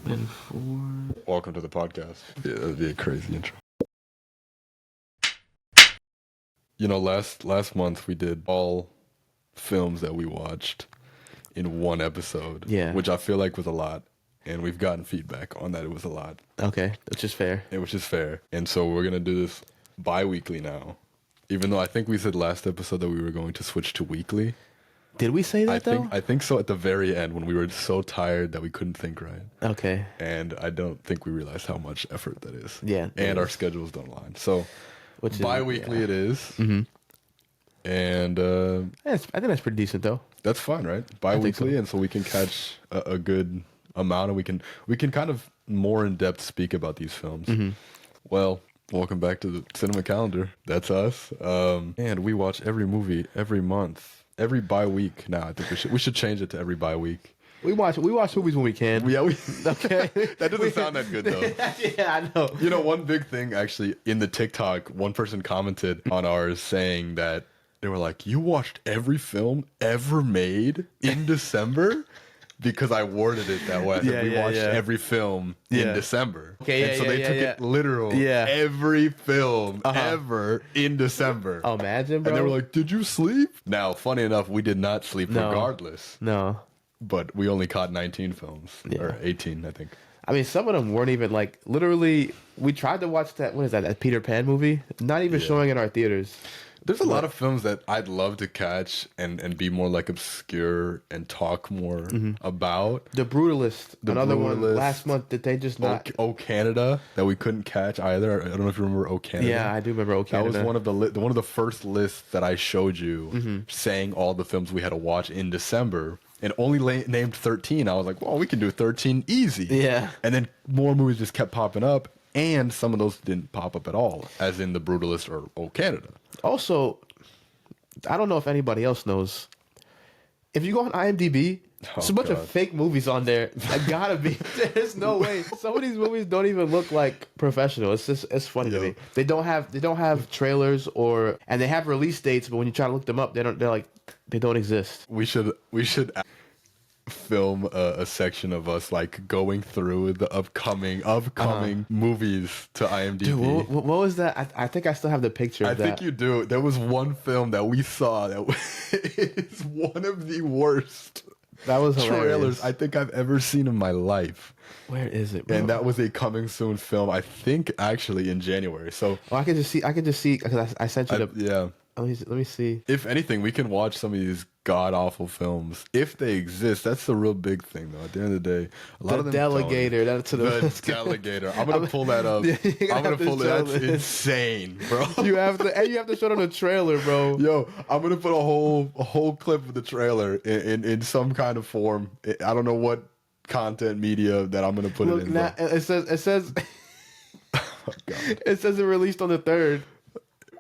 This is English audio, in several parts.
opening for... Welcome to the podcast. Yeah, that'd be a crazy intro. You know, last month we did all films that we watched in one episode. Yeah. Which I feel like was a lot. And we've gotten feedback on that it was a lot. Okay, which is fair. Which is fair. And so we're going to do this bi-weekly now. Even though I think we said last episode that we were going to switch to weekly. Did we say that, I think so at the very end when we were so tired that we couldn't think right. Okay. And I don't think we realized how much effort that is. Yeah. And our schedules don't align. So bi-weekly it is. Mm-hmm. And I think that's pretty decent, though. that's fine, right? Bi-weekly, so. and so we can catch a good amount, and we can kind of more in depth speak about these films. Mm-hmm. Well, welcome back to the Cinema Calendar. That's us. And we watch every movie every month, every bi-week. Now I think we should change it to every bi-week. We watch movies when we can. Okay. That doesn't sound that good though. Yeah, I know. You know, one big thing actually in the TikTok, one person commented on ours saying that they were like, "You watched every film ever made in December?" Because I worded it that way. I said, we watched every film in December. Okay, and so they took it literal. Yeah. Every film ever in December. Oh, imagine, bro. And they were like, "Did you sleep?" Now, funny enough, we did not sleep regardless. No. But we only caught 19 films. Yeah. Or 18, I think. I mean, some of them weren't even like, literally, we tried to watch that, what is that Peter Pan movie? Not even showing in our theaters. There's a lot of films that I'd love to catch and be more like obscure and talk more about. The Brutalist, another one Brutalist. last month that they just not. Oh Canada that we couldn't catch either. I don't know if you remember Oh Canada. Yeah, I do remember Oh Canada. That was one of the first lists that I showed you, saying all the films we had to watch in December, and only named 13. I was like, well, we can do 13 easy. Yeah. And then more movies just kept popping up, and some of those didn't pop up at all, as in The Brutalist or Oh Canada. Also, I don't know if anybody else knows. If you go on IMDb, there's a bunch of fake movies on there. I gotta be. There's no way. Some of these movies don't even look like professional. It's funny to me. They don't have trailers and they have release dates, but when you try to look them up, they don't exist. We should film a section of us like going through the upcoming movies to IMDb. Dude, what was that? I think I still have the picture of that. I think you do. There was one film that we saw that is one of the worst trailers I think I've ever seen in my life. Where is it, bro? And that was a coming soon film, I think actually in January. So I can just see because I sent you yeah. Let me see. If anything, we can watch some of these god-awful films. If they exist, that's the real big thing, though. At the end of the day, a lot of them Delegator. That's the Delegator. I'm going to pull that up. I'm going to pull that. That's insane, bro. You have to show them the trailer, bro. Yo, I'm going to put a whole clip of the trailer in some kind of form. I don't know what content media that I'm going to put it in. Now, it says oh, God. It says it released on the 3rd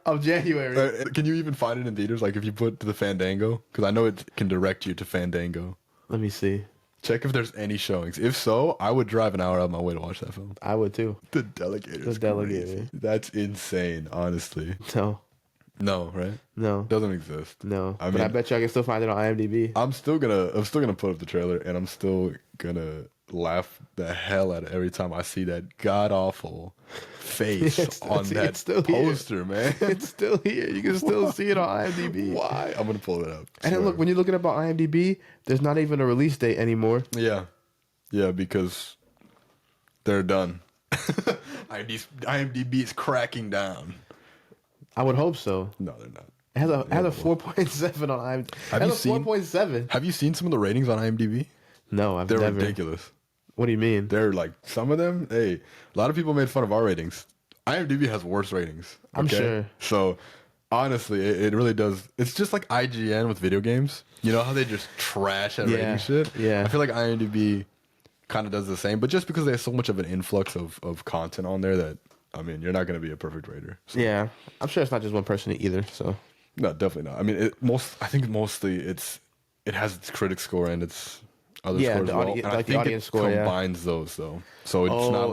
of January. Can you even find it in theaters? Like if you put the Fandango, because I know it can direct you to Fandango. Let me see. Check if there's any showings. If so, I would drive an hour out of my way to watch that film. I would too. The Delegator. The Delegator. That's insane, honestly. No, right? No, doesn't exist. No, I but I bet you I can still find it on IMDb. I'm still gonna put up the trailer, and I'm still gonna laugh the hell out of every time I see that god awful face on that poster, man. It's still here. You can still see it on IMDb. Why? I'm gonna pull it up. And then look, when you're looking about IMDb, there's not even a release date anymore. Yeah, because they're done. IMDb is cracking down. I would hope so. No, they're not. It has a 4.7 on IMDb. Have you seen 4.7? Have you seen some of the ratings on IMDb? No, They're never. ridiculous. What do you mean? They're like, some of them, hey, a lot of people made fun of our ratings. IMDb has worse ratings. Okay? I'm sure. So, honestly, it really does. It's just like IGN with video games. You know how they just trash at rating shit? Yeah. I feel like IMDb kind of does the same, but just because they have so much of an influx of content on there that, I mean, you're not going to be a perfect rater. So. Yeah. I'm sure it's not just one person either, so. No, definitely not. I mean, I think mostly it has its critic score and its other scores as well. And I think audience it score, combines those though. So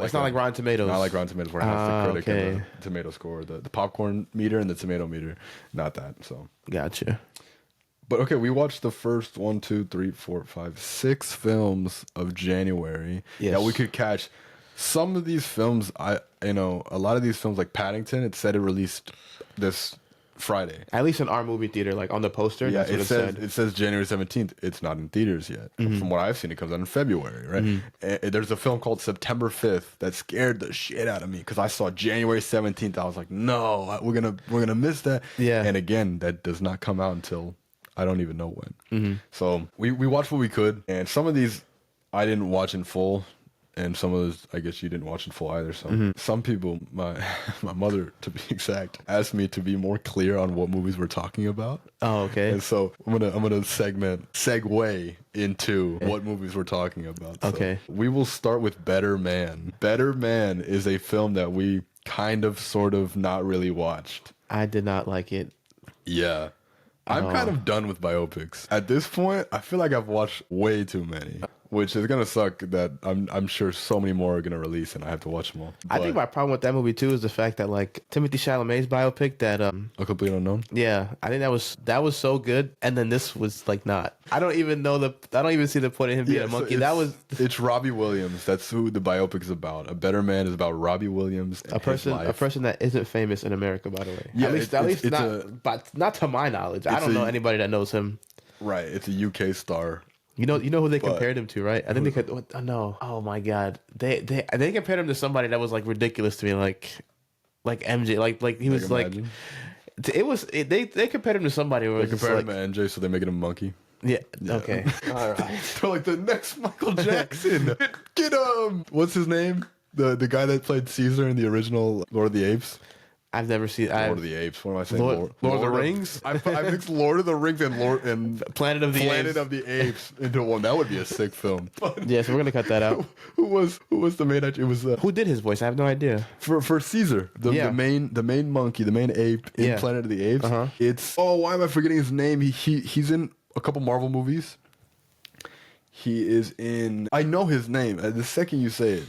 it's not like Rotten Tomatoes. Not like Rotten Tomatoes where it has the critic and okay. the tomato score, the popcorn meter and the tomato meter. Not that. So Gotcha. But okay, we watched the first 1, 2, 3, 4, 5, 6 films of January that we could catch. Some of these films, a lot of these films like Paddington, it said it released this Friday. At least in our movie theater, like on the poster. Yeah, that's what it says January 17th. It's not in theaters yet. From what I've seen, it comes out in February, right? And there's a film called September 5th that scared the shit out of me because I saw January 17th. I was like, no, we're gonna miss that. Yeah. And again, that does not come out until I don't even know when. So we watched what we could, and some of these I didn't watch in full. And some of those, I guess you didn't watch in full either. So some people, my mother, to be exact, asked me to be more clear on what movies we're talking about. Oh, okay. And so I'm gonna segue into what movies we're talking about. So okay. We will start with Better Man. Better Man is a film that we kind of, sort of, not really watched. I did not like it. Yeah. I'm kind of done with biopics. At this point, I feel like I've watched way too many. Which is gonna suck that I'm sure so many more are gonna release and I have to watch them all. I think my problem with that movie too is the fact that like Timothée Chalamet's biopic that A Complete Unknown. Yeah, I think that was so good, and then this was like not. I don't even see the point of him being a monkey. It's Robbie Williams. That's who the biopic is about. A Better Man is about Robbie Williams. And a person that isn't famous in America, by the way. Yeah, at least not to my knowledge. I don't know anybody that knows him. Right, it's a UK star. You know who they compared him to, right? I think they could. No, oh my god, they compared him to somebody that was like ridiculous to me, like MJ, like he was like. They compared him to somebody. Where they compared him to MJ, so they're making him a monkey. Yeah. Okay. All right. They're like the next Michael Jackson. Get him. What's his name? The guy that played Caesar in the original Lord of the Apes. I've never seen Lord of the Apes. What am I saying? Lord of the Rings. I mixed Lord of the Rings and Planet of the Apes into one. That would be a sick film. Yeah, so we're gonna cut that out. Who was the main actor? It was who did his voice? I have no idea. For Caesar, the main monkey, the main ape in Planet of the Apes. It's why am I forgetting his name? He's in a couple Marvel movies. He is in. I know his name. The second you say it,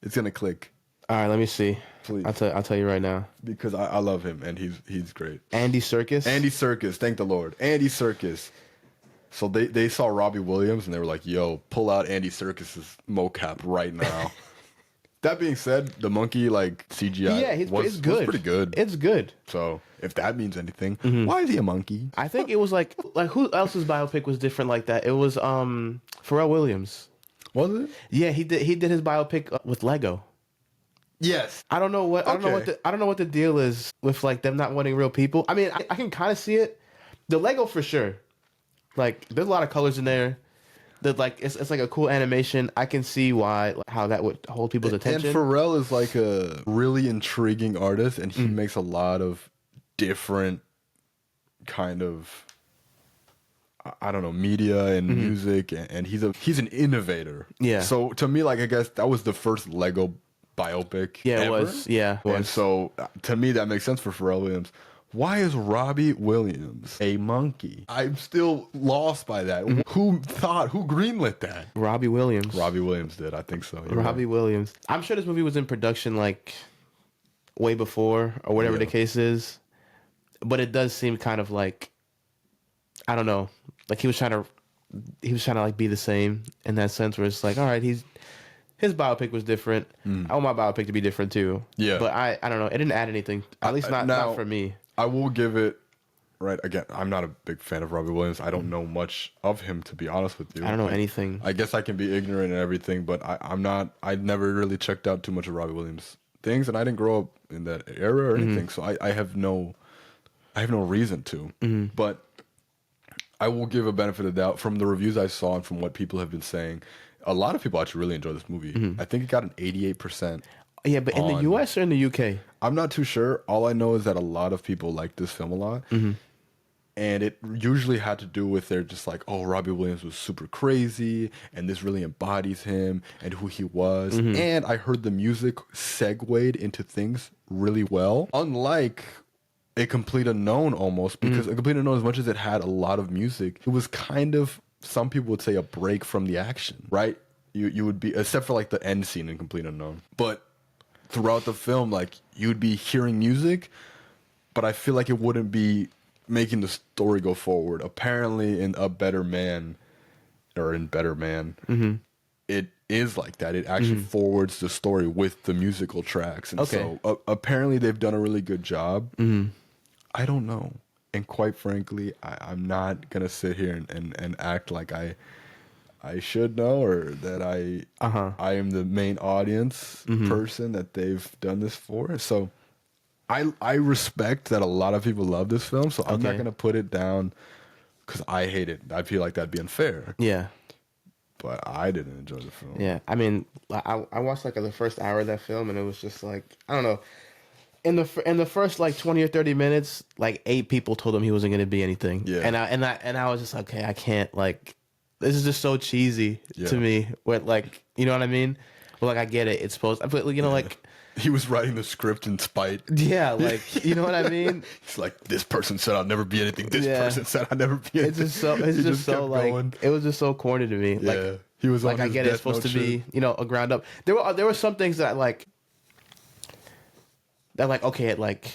it's gonna click. All right, let me see. Please. I'll tell you right now. Because I love him and he's great. Andy Serkis. Andy Serkis, thank the Lord. Andy Serkis. So they saw Robbie Williams and they were like, "Yo, pull out Andy Serkis's mocap right now." That being said, the monkey like CGI was pretty good. It's good. So if that means anything, why is he a monkey? I think it was like who else's biopic was different like that? It was Pharrell Williams. Was it? Yeah, he did his biopic with Lego. Yes. I don't know what the deal is with like them not wanting real people. I mean, I can kind of see it. The Lego for sure. Like there's a lot of colors in there. That like it's like a cool animation. I can see why how that would hold people's attention. And Pharrell is like a really intriguing artist, and he makes a lot of different kind of media and music, and he's an innovator. Yeah. So to me, like I guess that was the first Lego biopic. Yeah, ever. it was. Yeah, it was. And so to me, that makes sense for Pharrell Williams. Why is Robbie Williams a monkey? I'm still lost by that. Who greenlit that? Robbie Williams. Robbie Williams did. I think so. Robbie Williams. I'm sure this movie was in production like way before or whatever the case is. But it does seem kind of like, I don't know, like he was trying to like be the same in that sense where it's like, all right, his biopic was different. I want my biopic to be different too. Yeah. But I don't know. It didn't add anything. At least not for me. I will give it, right, again, I'm not a big fan of Robbie Williams. I don't know much of him, to be honest with you. I don't know anything. I guess I can be ignorant and everything, but I never really checked out too much of Robbie Williams things, and I didn't grow up in that era or anything, so I have no reason to. But I will give a benefit of the doubt from the reviews I saw and from what people have been saying. A lot of people actually really enjoy this movie. I think it got an 88%. Yeah, but in the US or in the UK? I'm not too sure. All I know is that a lot of people like this film a lot. And it usually had to do with they're just like, oh, Robbie Williams was super crazy, and this really embodies him and who he was. And I heard the music segued into things really well. Unlike A Complete Unknown almost, because A Complete Unknown, as much as it had a lot of music, it was kind of, some people would say, a break from the action, right? You would be, except for like the end scene in Complete Unknown. But throughout the film, like, you'd be hearing music, but I feel like it wouldn't be making the story go forward. Apparently, in Better Man, it is like that. It actually forwards the story with the musical tracks, and so apparently they've done a really good job. I don't know, and quite frankly, I'm not gonna sit here and act like I should know, or that I am the main audience person that they've done this for. So I respect that a lot of people love this film, so I'm not going to put it down because I hate it. I feel like that'd be unfair. Yeah. But I didn't enjoy the film. Yeah. I mean, I watched like the first hour of that film, and it was just like, I don't know. In the first like 20 or 30 minutes, like 8 people told him he wasn't going to be anything. Yeah. And I was just like, okay, I can't, like, this is just so cheesy to me. With like, you know what I mean? Well, like, I get it. It's supposed, but you know, like, he was writing the script in spite. Yeah, like, you know what I mean? It's like, this person said I'll never be anything. This person said I'll never be anything. It's just so like, going. It was just so corny to me. Yeah. Like, he was like, on I get it. It's supposed to be, you know, a ground up. There were some things that okay, it like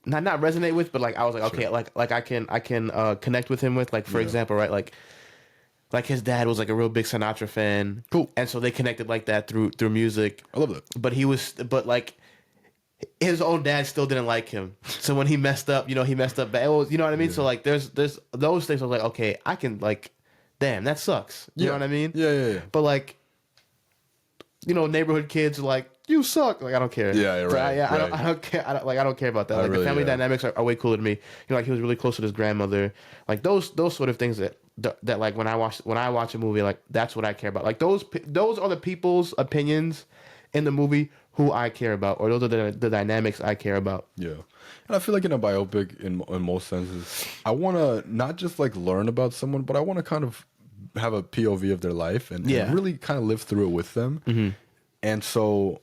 not resonate with, but like I was like, okay, like I can connect with him with, like, for example, right, like his dad was like a real big Sinatra fan. Cool. And so they connected like that through music. I love that. But like his own dad still didn't like him. So when he messed up, you know, he messed up bad. You know what I mean? Yeah. So like there's those things I was like, okay, I can, like, damn, that sucks. You know what I mean? Yeah. But like, you know, neighborhood kids are like, you suck. Like, I don't care. Yeah, right. Yeah, right. I don't care. I don't care about that. Like, the family dynamics are way cooler to me. You know, like, he was really close with his grandmother. Like, those sort of things that like when I watch a movie, like, that's what I care about. Like, those are the people's opinions in the movie who I care about, or those are the dynamics I care about. Yeah. And I feel like in a biopic, in most senses, I want to not just like learn about someone, but I want to kind of have a POV of their life and really kind of live through it with them. Mm-hmm. And so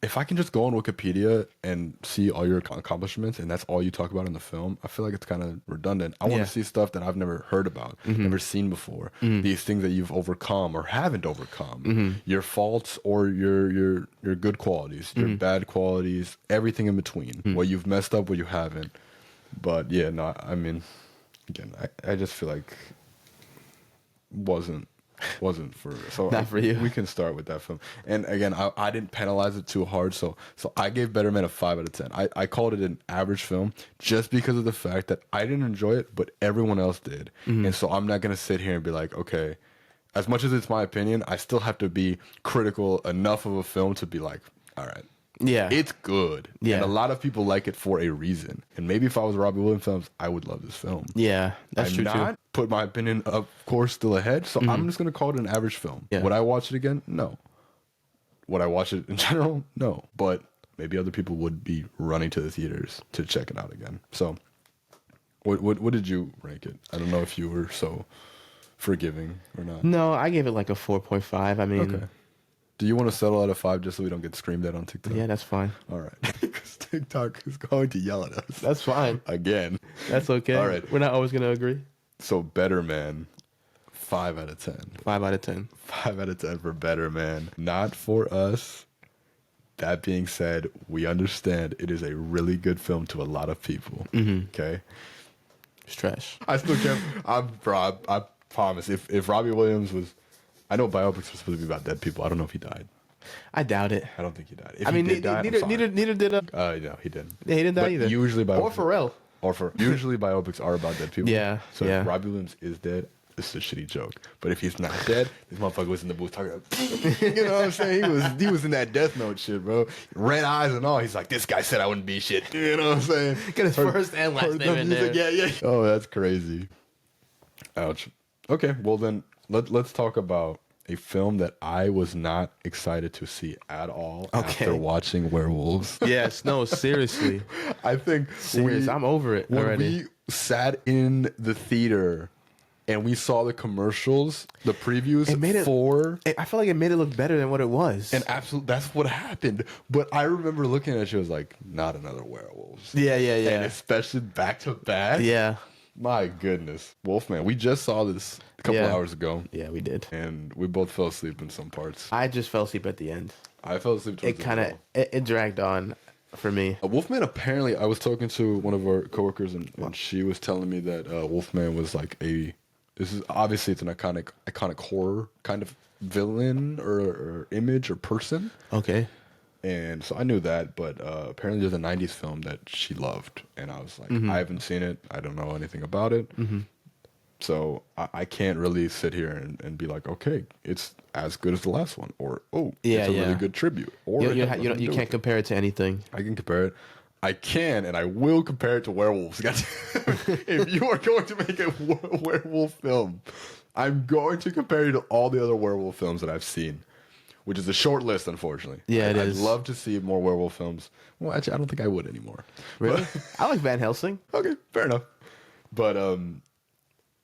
if I can just go on Wikipedia and see all your accomplishments and that's all you talk about in the film, I feel like it's kind of redundant. I want to see stuff that I've never heard about, never seen before. These things that you've overcome or haven't overcome, your faults or your good qualities, your bad qualities, everything in between, what you've messed up, what you haven't. But yeah, no, I mean, again, I just feel like wasn't for, so not for you. We can start with that film. And again, I didn't penalize it too hard, so I gave Better Man a 5 out of 10. I called it an average film just because of the fact that I didn't enjoy it, but everyone else did. And so I'm not gonna sit here and be like, okay, as much as it's my opinion, I still have to be critical enough of a film to be like, all right, yeah, it's good. Yeah. And a lot of people like it for a reason. And maybe if I was Robbie Williams films, I would love this film. Yeah, that's true too. Put my opinion, of course, still ahead. So I'm just going to call it an average film. Yeah. Would I watch it again? No. Would I watch it in general? No. But maybe other people would be running to the theaters to check it out again. So what did you rank it? I don't know if you were so forgiving or not. No, I gave it like a 4.5. I mean... Okay. Do you want to settle at a 5 just so we don't get screamed at on TikTok? Yeah, that's fine. All right. Because TikTok is going to yell at us. That's fine. Again. That's okay. All right. We're not always going to agree. So Better Man, 5 out of 10. 5 out of 10. 5 out of 10 for Better Man. Not for us. That being said, we understand it is a really good film to a lot of people. Okay? It's trash. I still can't. I promise. If Robbie Williams was... I know biopics are supposed to be about dead people. I don't know if he died. I doubt it. I don't think he died. If I mean, he did die, neither did... no, he didn't. Yeah, he didn't die either. Usually or Pharrell. Usually biopics are about dead people. Yeah. So if Robbie Williams is dead, it's a shitty joke. But if he's not dead, this motherfucker was in the booth talking about, you know what I'm saying? He was in that Death Note shit, bro. Red eyes and all. He's like, this guy said I wouldn't be shit. You know what I'm saying? Get his first and last name in there. Yeah. Oh, that's crazy. Ouch. Okay, well then let's talk about a film that I was not excited to see at all after watching Werewolves. Yes, no, seriously. I think I'm over it already. When we sat in the theater and we saw the commercials, the previews I feel like it made it look better than what it was. And absolutely, that's what happened. But I remember looking at it, was like, not another Werewolves. Yeah. And especially back to back. Yeah. My goodness. Wolfman, we just saw this a couple hours ago. Yeah, we did. And we both fell asleep in some parts. I just fell asleep at the end. I fell asleep towards it dragged on. for me. Wolfman, apparently, I was talking to one of our coworkers, and she was telling me that Wolfman was like this is obviously it's an iconic horror kind of villain or image or person. Okay. And so I knew that, but apparently there's a 90s film that she loved. And I was like, I haven't seen it. I don't know anything about it. So I can't really sit here and be like, okay, it's as good as the last one. Or, it's a really good tribute. Or you can't compare it to anything. I can compare it. I can, and I will compare it to werewolves. If you are going to make a werewolf film, I'm going to compare you to all the other werewolf films that I've seen. Which is a short list, unfortunately. Yeah, it is. I'd love to see more werewolf films. Well, actually, I don't think I would anymore. Really? I like Van Helsing. Okay, fair enough. But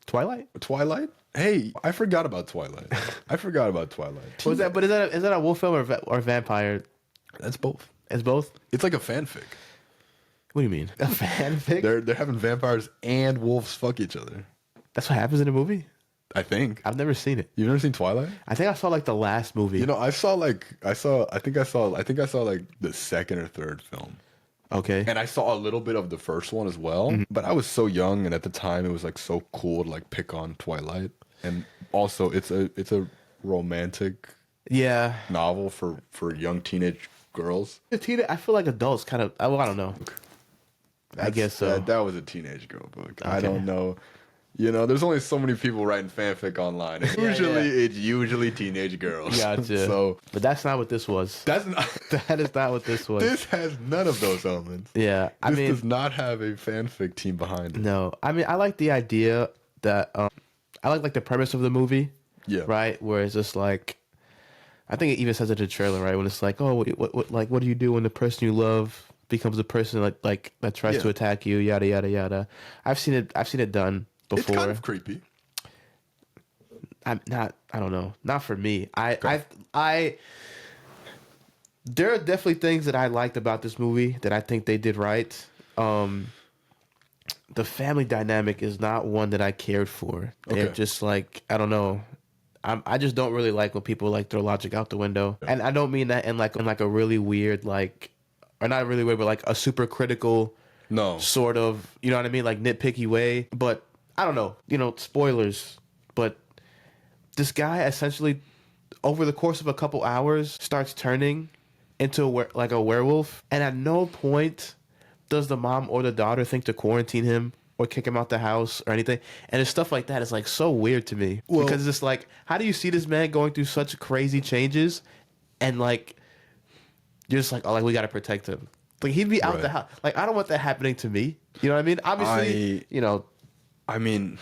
Twilight? Twilight? Hey, I forgot about Twilight. Was that? But is that a wolf film or vampire? That's both. It's both. It's like a fanfic. What do you mean? A fanfic? They're having vampires and wolves fuck each other. That's what happens in the movie? I think. I've never seen it. You've never seen Twilight? I think I saw like the last movie. You know, I think I saw like the second or third film. Okay. And I saw a little bit of the first one as well, but I was so young, and at the time it was like so cool to like pick on Twilight. And also it's a romantic novel for young teenage girls. I feel like adults kind of, I don't know. I guess so. That was a teenage girl book. Okay. I don't know. You know, there's only so many people writing fanfic online. It's usually teenage girls. Gotcha. So, but that's not what this was. That is not what this was. This has none of those elements. Yeah, this does not have a fanfic team behind it. No, I mean, I like the idea that I like the premise of the movie. Yeah. Right, where it's just like, I think it even says it in the trailer, right? When it's like, oh, what do you do when the person you love becomes a person like that tries to attack you? Yada yada yada. I've seen it done before. It's kind of creepy. I don't know. Not for me. There are definitely things that I liked about this movie that I think they did right. The family dynamic is not one that I cared for. They're just like, I don't know. I just don't really like when people like throw logic out the window. And I don't mean that in like a really weird, like, or not really weird, but like a super critical sort of, you know what I mean? Like nitpicky way. But I don't know, spoilers, but this guy essentially, over the course of a couple hours, starts turning into a werewolf. And at no point does the mom or the daughter think to quarantine him or kick him out the house or anything. And it's stuff like that. It's like so weird to me. Because it's like, how do you see this man going through such crazy changes and like, you're just like, oh, like we got to protect him. Like he'd be out the house. Like, I don't want that happening to me. You know what I mean? Obviously, I mean,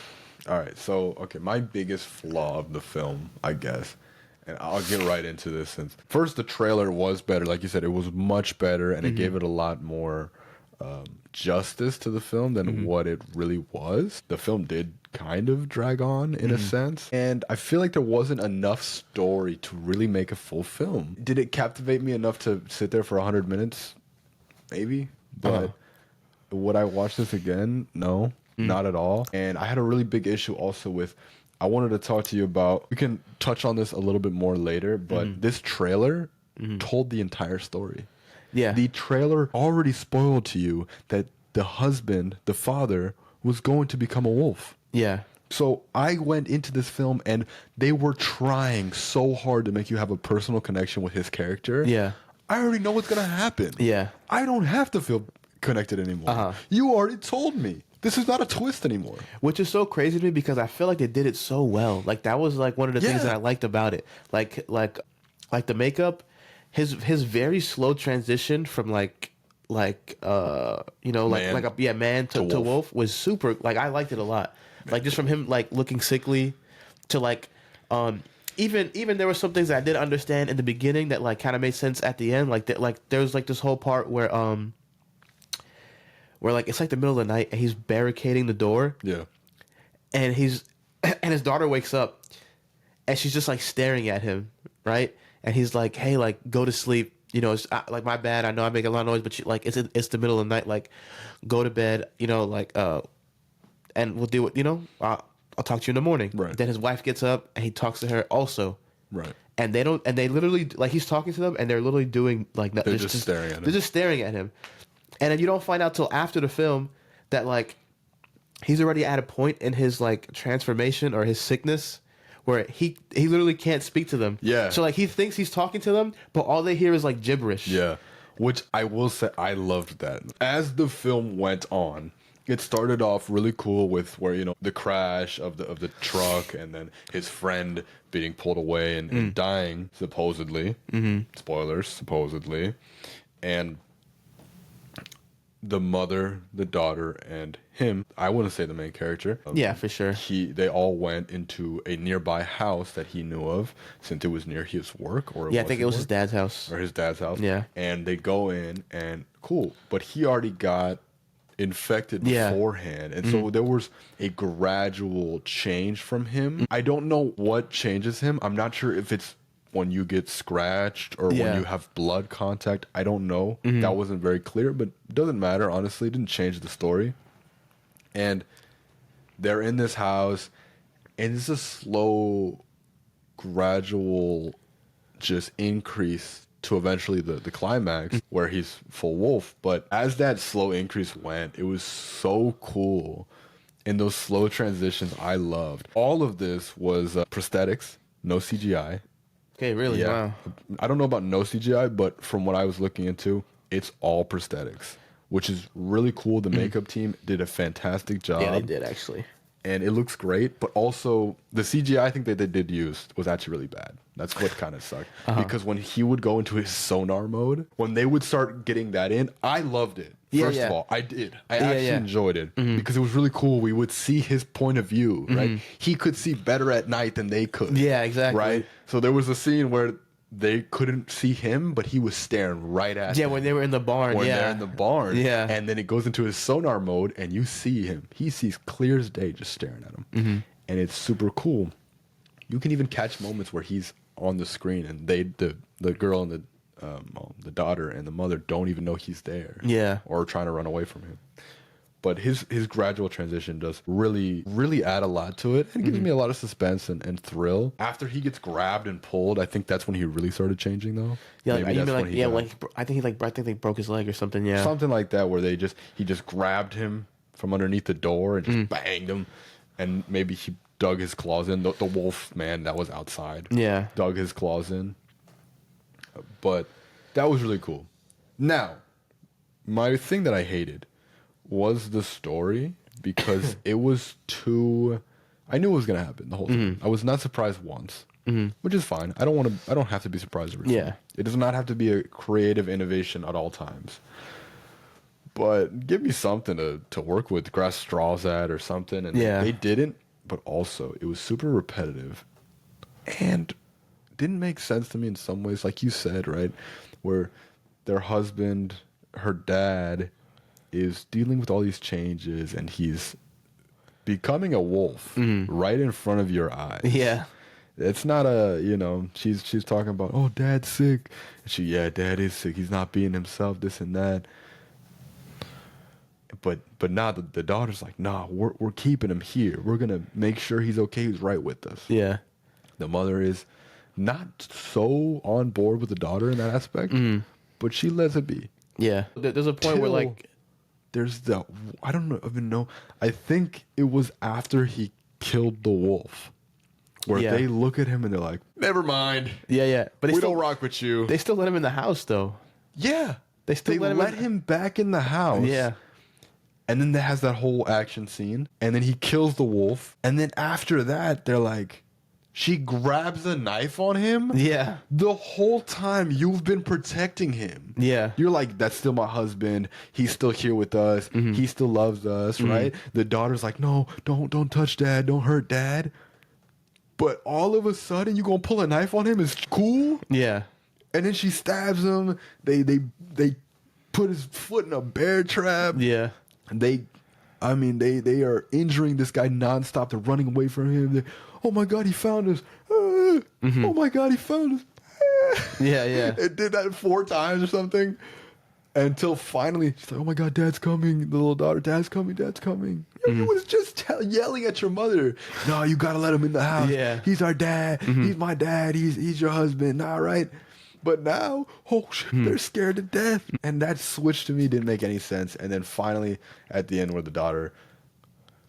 all right. So, okay, my biggest flaw of the film, I guess, and I'll get right into this. Since first, the trailer was better, like you said, it was much better, and it gave it a lot more justice to the film than what it really was. The film did kind of drag on in a sense, and I feel like there wasn't enough story to really make a full film. Did it captivate me enough to sit there for 100 minutes? Maybe, but would I watch this again? No. Not at all. And I had a really big issue also with, I wanted to talk to you about, we can touch on this a little bit more later, but this trailer told the entire story. Yeah. The trailer already spoiled to you that the husband, the father, was going to become a wolf. Yeah. So I went into this film and they were trying so hard to make you have a personal connection with his character. Yeah. I already know what's going to happen. Yeah. I don't have to feel connected anymore. You already told me. This is not a twist anymore. Which is so crazy to me because I feel like they did it so well. Like that was like one of the things that I liked about it. Like the makeup, his very slow transition from man to wolf was super. Like I liked it a lot. Like just from him like looking sickly to like even there were some things that I didn't understand in the beginning that like kind of made sense at the end. Like there was like this whole part where like it's like the middle of the night and he's barricading the door. Yeah. And his daughter wakes up and she's just like staring at him, right? And he's like, "Hey, like go to sleep. It's like my bad. I know I make a lot of noise, but it's the middle of the night. Like go to bed. And we'll do it. I'll talk to you in the morning." Right. Then his wife gets up and he talks to her also. Right. and they literally, like, he's talking to them, and they're literally doing, like, They're just staring at him. They're just staring at him, and then you don't find out till after the film that, like, he's already at a point in his, like, transformation or his sickness where he literally can't speak to them. Yeah. So, like, he thinks he's talking to them, but all they hear is, like, gibberish. Yeah. Which I will say, I loved that. As the film went on, it started off really cool with where, you know, the crash of the truck, and then his friend being pulled away and dying, supposedly. Spoilers, supposedly. And the mother, the daughter, and him, I wouldn't say the main character. Yeah, for sure. They all went into a nearby house that he knew of, since it was near his work. Or Yeah, I think it was his dad's house. Or his dad's house. Yeah. And they go in, and cool. But he already got infected beforehand. And so there was a gradual change from him. I don't know what changes him. I'm not sure if it's when you get scratched or when you have blood contact. I don't know. That wasn't very clear, but it doesn't matter, honestly. It didn't change the story. And they're in this house, and it's a slow, gradual just increase to eventually the climax where he's full wolf. But as that slow increase went, it was so cool. And those slow transitions I loved. All of this was prosthetics, no CGI. Okay, really? Yeah. Wow. I don't know about no CGI, but from what I was looking into, it's all prosthetics, which is really cool. The makeup team did a fantastic job. Yeah, they did, actually. And it looks great, but also the CGI I think that they did use was actually really bad. That's what kind of sucked. Because when he would go into his sonar mode, when they would start getting that in, I loved it. First of all, I did. I actually enjoyed it because it was really cool. We would see his point of view, right? He could see better at night than they could. Yeah, exactly. Right? So there was a scene where they couldn't see him, but he was staring right at them. Yeah, when they were in the barn. When yeah. they're in the barn. Yeah. And then it goes into his sonar mode, and you see him. He sees clear as day just staring at him. And it's super cool. You can even catch moments where he's on the screen, and the girl and the daughter and the mother don't even know he's there. Yeah. Or trying to run away from him. But his gradual transition does really, really add a lot to it. And it gives me a lot of suspense and thrill. After he gets grabbed and pulled, I think that's when he really started changing, though. Yeah, Maybe that's when he got- I think they broke his leg or something. Yeah, something like that, where he just grabbed him from underneath the door and just banged him. And maybe he dug his claws in. The wolf man that was outside. Yeah. Dug his claws in. But that was really cool. Now, my thing that I hated was the story, because it was too... I knew it was going to happen the whole time. I was not surprised once, which is fine. I don't have to be surprised every time. It does not have to be a creative innovation at all times. But give me something to work with, grasp straws at or something. And they didn't, but also it was super repetitive and didn't make sense to me in some ways, like you said, right? Where their husband, her dad, is dealing with all these changes, and he's becoming a wolf right in front of your eyes. Yeah. It's not she's talking about, oh, dad's sick. And dad is sick. He's not being himself, this and that. But now the daughter's like, nah, we're keeping him here. We're going to make sure he's okay. He's right with us. Yeah. The mother is not so on board with the daughter in that aspect, but she lets it be. Yeah. There's a point where, like... There's I don't even know. I think it was after he killed the wolf, where they look at him and they're like, never mind. Yeah. But we don't rock with you. They still let him in the house, though. Yeah. They still let him back in the house. Yeah. And then there has that whole action scene. And then he kills the wolf. And then after that, they're like, she grabs a knife on him. Yeah. The whole time you've been protecting him. Yeah. You're like, that's still my husband. He's still here with us. He still loves us, right? The daughter's like, no, don't touch dad. Don't hurt dad. But all of a sudden, you gonna pull a knife on him? It's cool. Yeah. And then she stabs him. They put his foot in a bear trap. Yeah. And they are injuring this guy nonstop. They're running away from him. Oh my God, he found us. Oh my God, he found us. Yeah. It did that 4 times or something. Until finally, she's like, oh my God, dad's coming. The little daughter, dad's coming. You was just yelling at your mother. No, you gotta let him in the house. Yeah. He's our dad. He's my dad. He's your husband. All right. But now, oh shit, they're scared to death. And that switch to me didn't make any sense. And then finally, at the end, where the daughter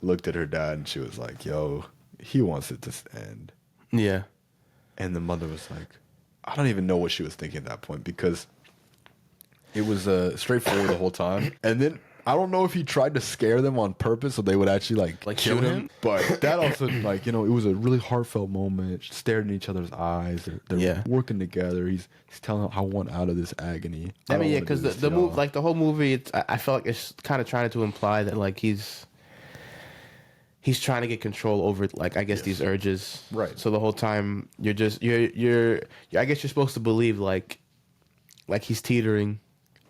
looked at her dad and she was like, "Yo, he wants it to end." Yeah. And the mother was like, I don't even know what she was thinking at that point, because it was straightforward the whole time. And then I don't know if he tried to scare them on purpose so they would actually like kill him. But that also, like, you know, it was a really heartfelt moment. Stared in each other's eyes. They're working together. He's telling her, "I want out of this agony." I mean, yeah, because the move, like the whole movie, I felt like it's kind of trying to imply that like he's trying to get control over, like, I guess these urges. Right. So the whole time you're I guess you're supposed to believe like he's teetering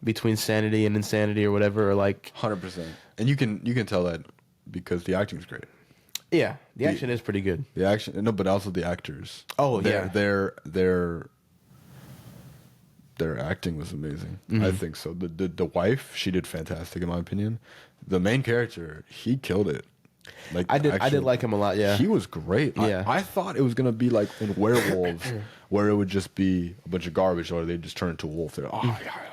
between sanity and insanity or whatever, or like 100%. And you can tell that because the acting's great. Yeah, the action is pretty good. The action, no, but also the actors. Oh, their acting was amazing. I think so. The wife, she did fantastic in my opinion. The main character, he killed it. Like, I did like him a lot. Yeah, he was great. Yeah, I thought it was gonna be like in Werewolves, where it would just be a bunch of garbage, or they just turn into a wolf. They're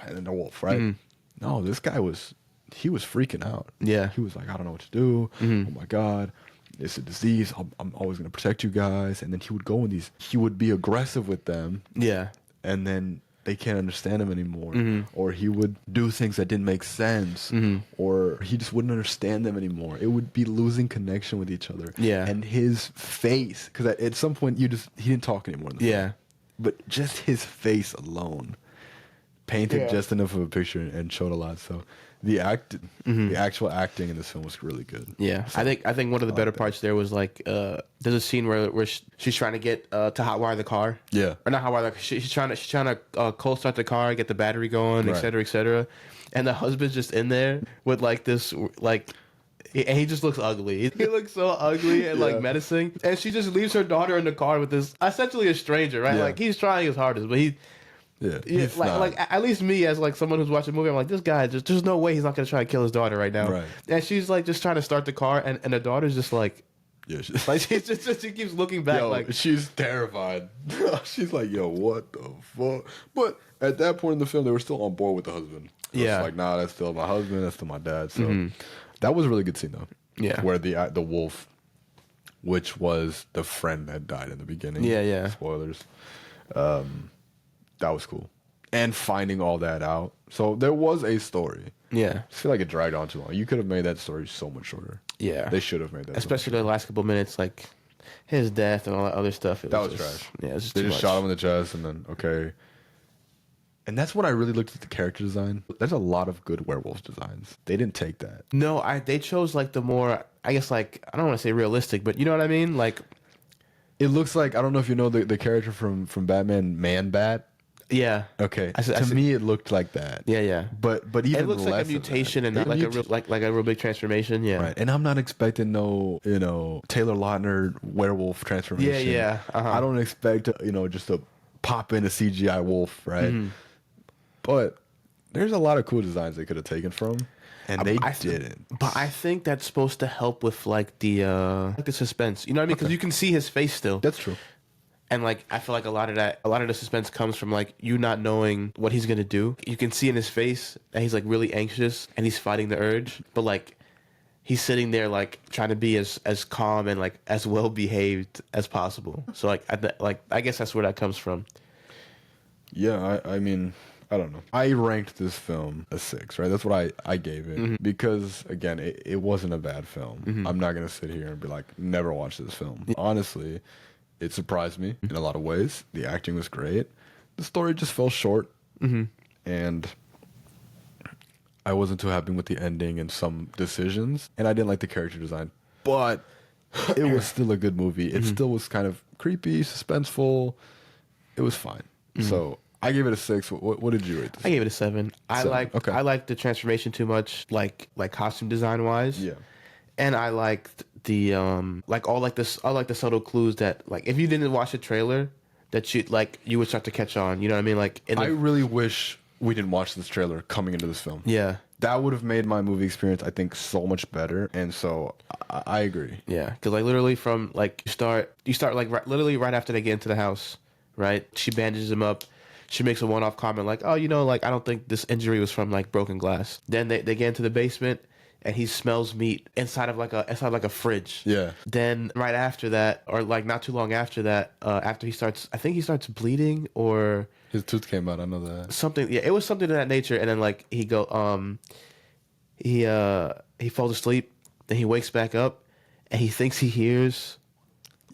and then a wolf, right? No, this guy was freaking out. Yeah, he was like, I don't know what to do. Oh my god, it's a disease. I'm always gonna protect you guys. And then he would go in these. He would be aggressive with them. Yeah, and then they can't understand him anymore, or he would do things that didn't make sense, or he just wouldn't understand them anymore. It would be losing connection with each other. Yeah, and his face, because at some point he didn't talk anymore. In the film, but just his face alone painted just enough of a picture and showed a lot. So the actual acting in this film was really good. Yeah, so I think one of the better parts there was like there's a scene where she's trying to get to hotwire the car. Yeah, or not hotwire. She's trying to cold start the car, get the battery going, et cetera, et cetera. And the husband's just in there with like this like. And he just looks ugly. He looks so ugly and like menacing. And she just leaves her daughter in the car with this essentially a stranger, right? Like he's trying his hardest, but like at least me as like someone who's watching a movie, I'm like, this guy there's no way he's not gonna try to kill his daughter right now. Right. And she's like just trying to start the car, and the daughter's just like, like she keeps looking back, like she's terrified. She's like, yo, what the fuck? But at that point in the film, they were still on board with the husband. It's like, nah, that's still my husband, that's still my dad. So that was a really good scene though. Yeah, where the wolf, which was the friend that died in the beginning. Yeah. Spoilers. That was cool. And finding all that out. So there was a story. Yeah. I feel like it dragged on too long. You could have made that story so much shorter. Yeah. They should have made that. Especially the last couple minutes, like his death and all that other stuff. That was trash. Yeah, it was just they too just much. shot him in the chest and then, okay. And that's when I really looked at the character design. There's a lot of good werewolf designs. They didn't take that. No, they chose like the more, I guess, like, I don't want to say realistic, but you know what I mean? Like, it looks like, I don't know if you know the character from Batman, Man-Bat. Yeah. Okay. To me, it looked like that. Yeah. But even it looks like a mutation and not like a real like a real big transformation. Yeah. Right. And I'm not expecting no Taylor Lautner werewolf transformation. Yeah. I don't expect just to pop in a CGI wolf, right? But there's a lot of cool designs they could have taken from, and they didn't. But I think that's supposed to help with like the suspense. You know what I mean? Because you can see his face still. That's true. And like I feel like a lot of the suspense comes from like you not knowing what he's gonna do. You can see in his face that he's like really anxious and he's fighting the urge, but like he's sitting there like trying to be as calm and like as well behaved as possible. So like I guess that's where that comes from. Yeah, I mean, I don't know. I ranked this film a 6, right? That's what I gave it because again, it wasn't a bad film. I'm not gonna sit here and be like, never watch this film. Honestly. It surprised me in a lot of ways. The acting was great. The story just fell short. And I wasn't too happy with the ending and some decisions. And I didn't like the character design. But it was still a good movie. It still was kind of creepy, suspenseful. It was fine. So I gave it a 6. What did you rate this? I gave it a 7. I liked the transformation too much, like costume design wise. Yeah. And I liked the all the subtle clues that like if you didn't watch the trailer that you would start to catch on. You know what I mean? Like I really wish we didn't watch this trailer coming into this film. Yeah. that would have made my movie experience, I think, so much better. And so I agree. Yeah, because like literally from like you start like literally right after they get into the house, right? She bandages him up. She makes a one-off comment like, "Oh, like I don't think this injury was from like broken glass." Then they get into the basement, and he smells meat inside of like a fridge. Yeah. Then right after that, or like not too long after that, after I think he starts bleeding or His tooth came out. I know that. something. Yeah, it was something of that nature. And then like he falls asleep. Then he wakes back up, and he thinks he hears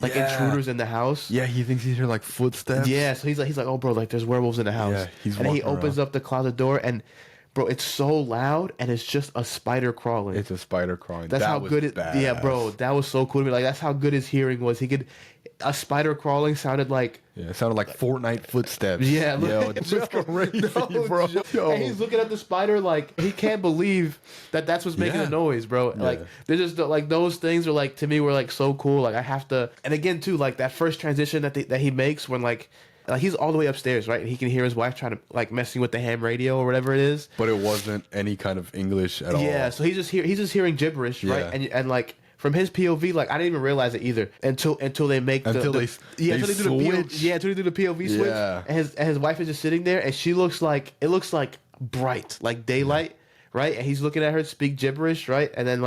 like intruders in the house. Yeah, he thinks he hears like footsteps. Yeah, so he's like, oh, bro, like there's werewolves in the house. Yeah, and he opens up the closet door, and bro, it's so loud, and it's just a spider crawling. It's a spider crawling. That's that how was good it. badass. Yeah, bro, that was so cool to me. Like that's how good his hearing was. A spider crawling sounded like. Yeah, it sounded like Fortnite footsteps. Yeah, yo, it's just crazy, bro. Yo. And he's looking at the spider like he can't believe that's what's making the noise, bro. Yeah. Like there's just like those things are like to me were like so cool. Like I have to, and again too, like that first transition that he makes when like he's all the way upstairs, right? And he can hear his wife trying to like messing with the ham radio or whatever it is. But it wasn't any kind of English at all. Yeah, so he's just hearing gibberish, right? And like from his POV, like I didn't even realize it either until they make until they until they do the POV, until they do the POV switch. Yeah. And his wife is just sitting there, and she looks like bright, like daylight, right? And he's looking at her speak gibberish, right? And then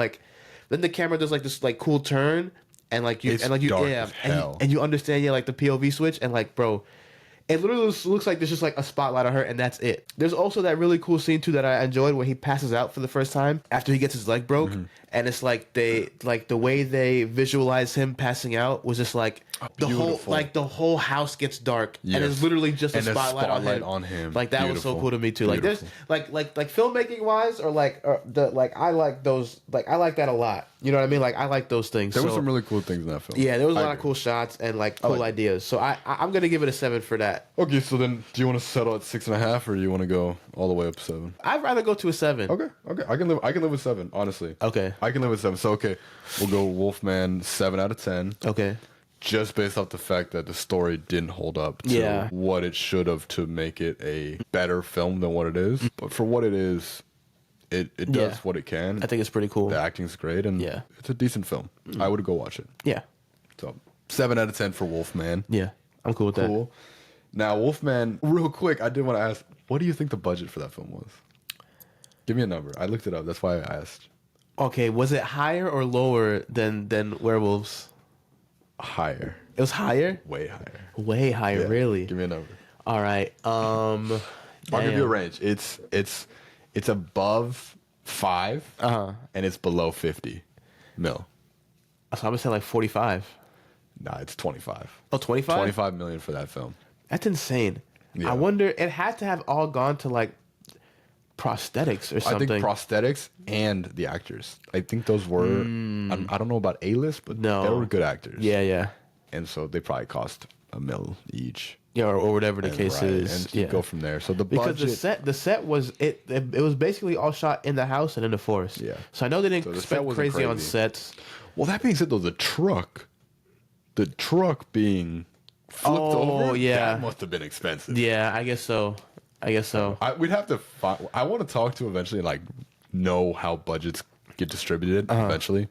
the camera does like this like cool turn, and like you It's and like you dark yeah, as hell. and you understand like the POV switch, and like bro. It literally looks like there's just like a spotlight on her, and that's it. There's also that really cool scene too that I enjoyed where he passes out for the first time after he gets his leg broke, and it's like the way they visualize him passing out was just like the whole house gets dark, and it's literally just a spotlight on him. Like that was so cool to me too. Beautiful. Like there's like filmmaking wise, or I like those, like I like that a lot. You know what I mean? Like I like those things. There were some really cool things in that film. Yeah, there was a lot of cool shots and like cool ideas. So I'm gonna give it a 7 for that. Okay, so then do you want to settle at 6.5, or do you want to go all the way up to 7? I'd rather go to a 7. Okay. I can live with 7, honestly. Okay. I can live with 7. So okay, we'll go Wolfman 7 out of 10. Okay. Just based off the fact that the story didn't hold up to what it should have to make it a better film than what it is. But for what it is, it does what it can. I think it's pretty cool. The acting's great, and it's a decent film. I would go watch it. Yeah. So 7 out of 10 for Wolfman. Yeah, I'm cool with that. Now, Wolfman, real quick, I did want to ask, what do you think the budget for that film was? Give me a number. I looked it up. That's why I asked. Okay, was it higher or lower than Werewolves? Higher. It was higher? Way higher. Way higher, really? Give me a number. All right. I'll give you a range. It's above 5, and it's below 50 mil. So I'm gonna say like 45. Nah, it's 25. Oh, 25? 25 million for that film. That's insane. Yeah. I wonder, it had to have all gone to like prosthetics or something. I think prosthetics and the actors. I think those were, I don't know about A-list, but they were good actors. Yeah. And so they probably cost $1 million each. Yeah, or whatever the case is. And go from there. So the budget, because the set was it was basically all shot in the house and in the forest. Yeah. So I know they didn't spend crazy on sets. Well, that being said, though, the truck being flipped over, that must have been expensive. Yeah, I guess so. We'd have to find, I want to talk to eventually, like, know how budgets get distributed eventually.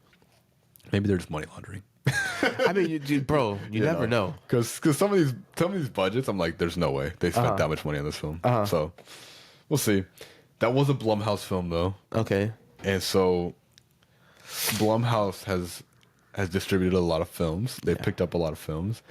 Maybe they're just money laundering. I mean, you never know. Because some of these budgets, I'm like, there's no way they spent that much money on this film. So we'll see. That was a Blumhouse film, though. Okay. And so Blumhouse has distributed a lot of films. They've picked up a lot of films,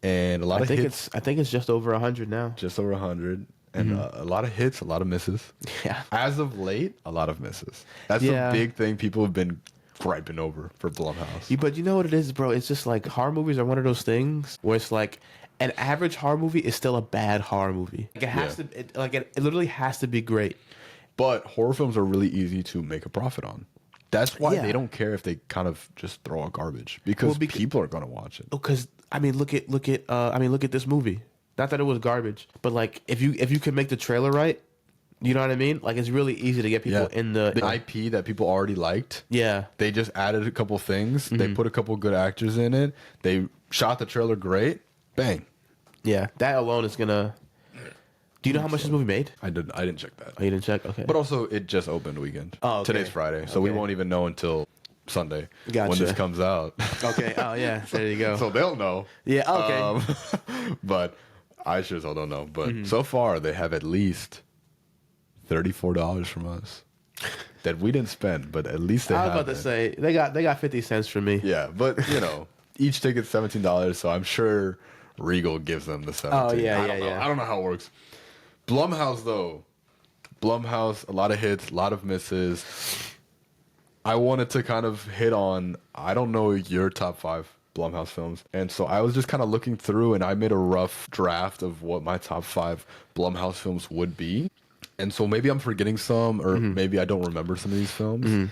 and a lot of hits. I think it's just over 100 now. Just over 100. And a lot of hits, a lot of misses. Yeah. As of late, a lot of misses. That's the big thing people have been griping over for Blumhouse. But you know what it is, bro? It's just like horror movies are one of those things where it's like an average horror movie is still a bad horror movie. Like it has to, it literally has to be great. But horror films are really easy to make a profit on. That's why they don't care if they kind of just throw out garbage because people are going to watch it. Because I mean, look at this movie. Not that it was garbage, but like if you can make the trailer right, you know what I mean? Like it's really easy to get people in the IP that people already liked. Yeah. They just added a couple things. They put a couple good actors in it. They shot the trailer great. Bang. Yeah, that alone is gonna Do you know how much this movie made? I didn't check that. Oh, you didn't check? Okay. But also, it just opened weekend. Oh, okay. Today's Friday, so we Okay. won't even know until Sunday when Gotcha. this comes out. Okay. Oh, yeah. There you go. So they'll know. Yeah. Okay. But I sure as hell don't know. But so far, they have at least $34 from us that we didn't spend, but at least they I was have about to it. say they got 50 cents from me. Yeah, but each ticket's $17, so I'm sure Regal gives them the 17. Oh, yeah, I don't know. I don't know how it works. Blumhouse, though. Blumhouse, a lot of hits, a lot of misses. I wanted to kind of hit on, I don't know your top 5 Blumhouse films. And so I was just kind of looking through, and I made a rough draft of what my top 5 Blumhouse films would be. And so maybe I'm forgetting some, or maybe I don't remember some of these films.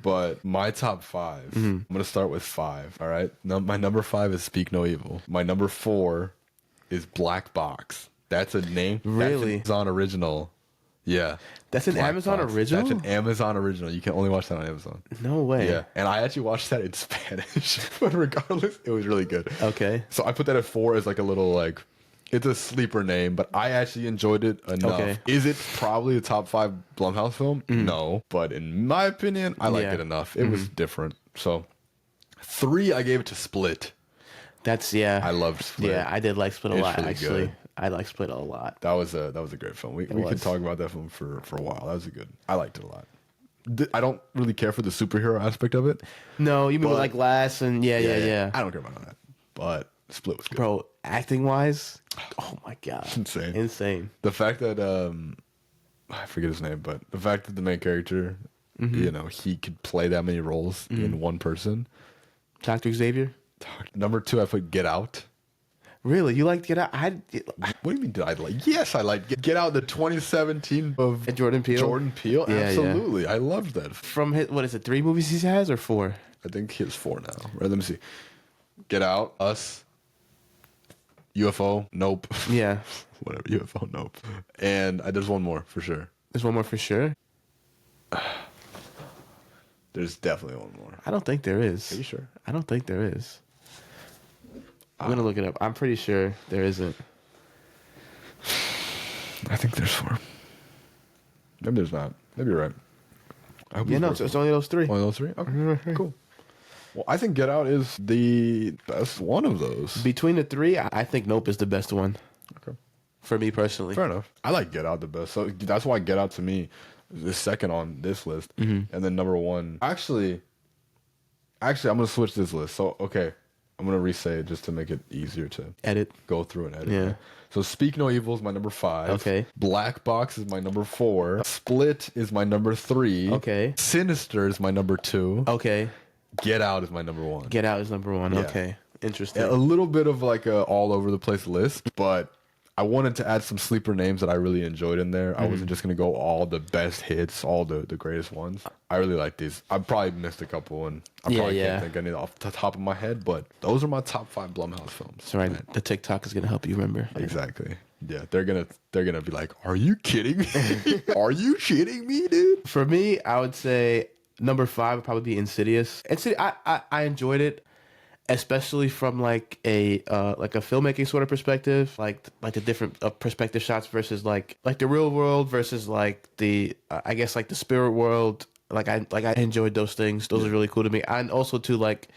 But my top 5, I'm going to start with 5, all right? My number 5 is Speak No Evil. My number 4 is Black Box. That's a name. Really? That's an Amazon original. Yeah. That's an Black Amazon Box. original? That's an Amazon original. You can only watch that on Amazon. No way. Yeah. And I actually watched that in Spanish. But regardless, it was really good. Okay. So I put that at 4 as like a little like, it's a sleeper name, but I actually enjoyed it enough. Okay. Is it probably a top 5 Blumhouse film? No. But in my opinion, I liked it enough. It was different. So 3, I gave it to Split. I loved Split. Yeah, I did like Split a lot, really actually. good. I like Split a lot. That was a great film. We could talk about that film for a while. That was I liked it a lot. I don't really care for the superhero aspect of it. No, you mean like Glass and yeah. I don't care about that. But Split was good. Bro, acting wise, oh my god, insane. The fact that I forget his name, but the fact that the main character, he could play that many roles in one person. Dr. Xavier. Number 2, I put Get Out. Really, you liked Get Out? What do you mean? Did I like? Yes, I like Get Out. The 2017 of Jordan Peele. Jordan Peele, Yeah, absolutely. Yeah. I loved that. From his, what is it? 3 movies he has or 4? I think he has 4 now. Right, let me see. Get Out, Us, UFO, Nope. Yeah. Whatever, UFO, Nope. And there's one more for sure. There's one more for sure. There's definitely one more. I don't think there is. Are you sure? I don't think there is. I'm gonna look it up. I'm pretty sure there isn't. I think there's 4. Maybe there's not. Maybe you're right. Yeah, no, it's only those 3. Only those 3? Okay, cool. Well, I think Get Out is the best one of those. Between the 3, I think Nope is the best one. Okay. For me personally. Fair enough. I like Get Out the best. So that's why Get Out to me is second on this list. And then number 1. Actually, I'm going to switch this list. So, okay. I'm going to re-say it just to make it easier to go through and edit. Yeah. So Speak No Evil is my number 5. Okay. Black Box is my number 4. Split is my number 3. Okay. Sinister is my number 2. Okay. Get Out is my number 1. Get Out is number 1. Yeah. Okay. Interesting. A little bit of like a all over the place list, but I wanted to add some sleeper names that I really enjoyed in there. I wasn't just going to go all the best hits, all the greatest ones. I really like these. I probably missed a couple, and I probably can't think any off the top of my head, but those are my top 5 Blumhouse films. So right, the TikTok is going to help you remember. Exactly. Yeah, they're gonna be like, "Are you kidding me? Are you shitting me, dude?" For me, I would say number 5 would probably be Insidious. I enjoyed it, especially from like a filmmaking sort of perspective, like the different perspective shots versus like the real world versus like the I guess like the spirit world. Like I enjoyed those things. Those are really cool to me. And also too, like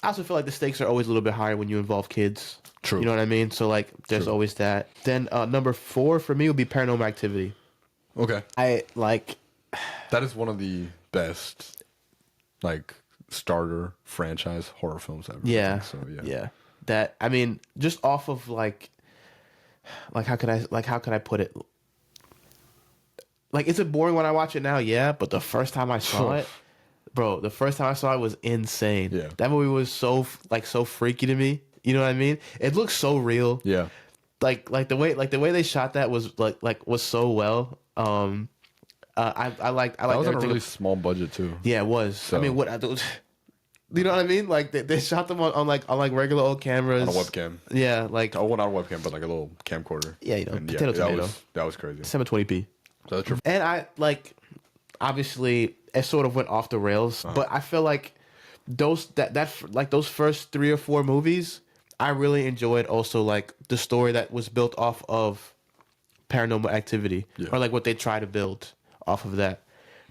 I also feel like the stakes are always a little bit higher when you involve kids. True. You know what I mean? So like there's always that. Then number 4 for me would be Paranormal Activity. Okay. I like that is one of the best like starter franchise horror films ever. Yeah. So yeah. That I mean, just off of like how could I put it? Like, is it boring when I watch it now? Yeah, but the first time I saw it, bro, was insane. Yeah. That movie was so freaky to me. You know what I mean? It looks so real. Yeah. Like the way they shot that was was so well. I liked that was on a everything. really small budget too. Yeah, it was. So. I mean, you know what I mean? Like they shot them on regular old cameras. On a webcam. Yeah, like well, not a webcam, but like a little camcorder. Yeah, you know, and tomato. That was crazy. 720p. So that's true. And I obviously it sort of went off the rails, but I feel like those first 3 or 4 movies, I really enjoyed also like the story that was built off of Paranormal Activity, or like what they try to build off of that.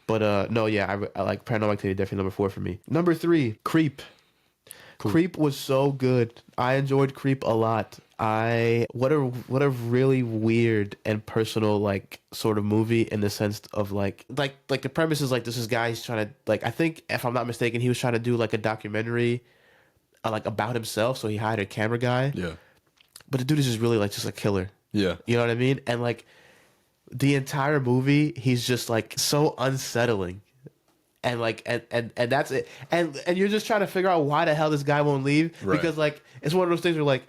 But no, yeah, I like Paranormal Activity. Definitely number 4 for me. Number 3, Creep. Cool. Creep was so good. I enjoyed Creep a lot. What a really weird and personal like sort of movie in the sense of like the premise is like this is guy, he's trying to like, I think if I'm not mistaken, he was trying to do like a documentary like about himself, so he hired a camera guy. Yeah. But the dude is just really like just a killer. Yeah. You know what I mean? And like the entire movie, he's just like so unsettling. And like and that's it. And you're just trying to figure out why the hell this guy won't leave. Right. Because like it's one of those things where like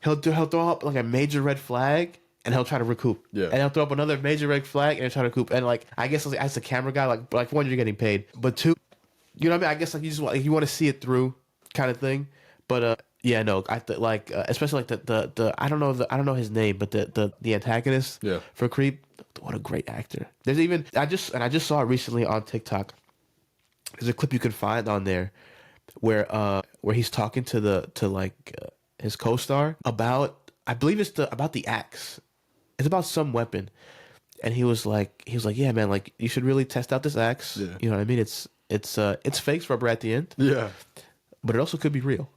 he'll throw up like a major red flag and he'll try to recoup. Yeah. And he'll throw up another major red flag and he'll try to recoup. And like I guess like, as a camera guy, like one, you're getting paid. But two, you know what I mean? I guess like you just want, like, you want to see it through kind of thing. But yeah, no, like especially like the I don't know his name, but the antagonist for Creep, what a great actor. There's even I just saw it recently on TikTok. There's a clip you can find on there where he's talking to his co-star about, I believe it's about the axe. It's about some weapon. And he was like, yeah, man, like you should really test out this axe. Yeah. You know what I mean? It's fake rubber at the end. Yeah. But it also could be real.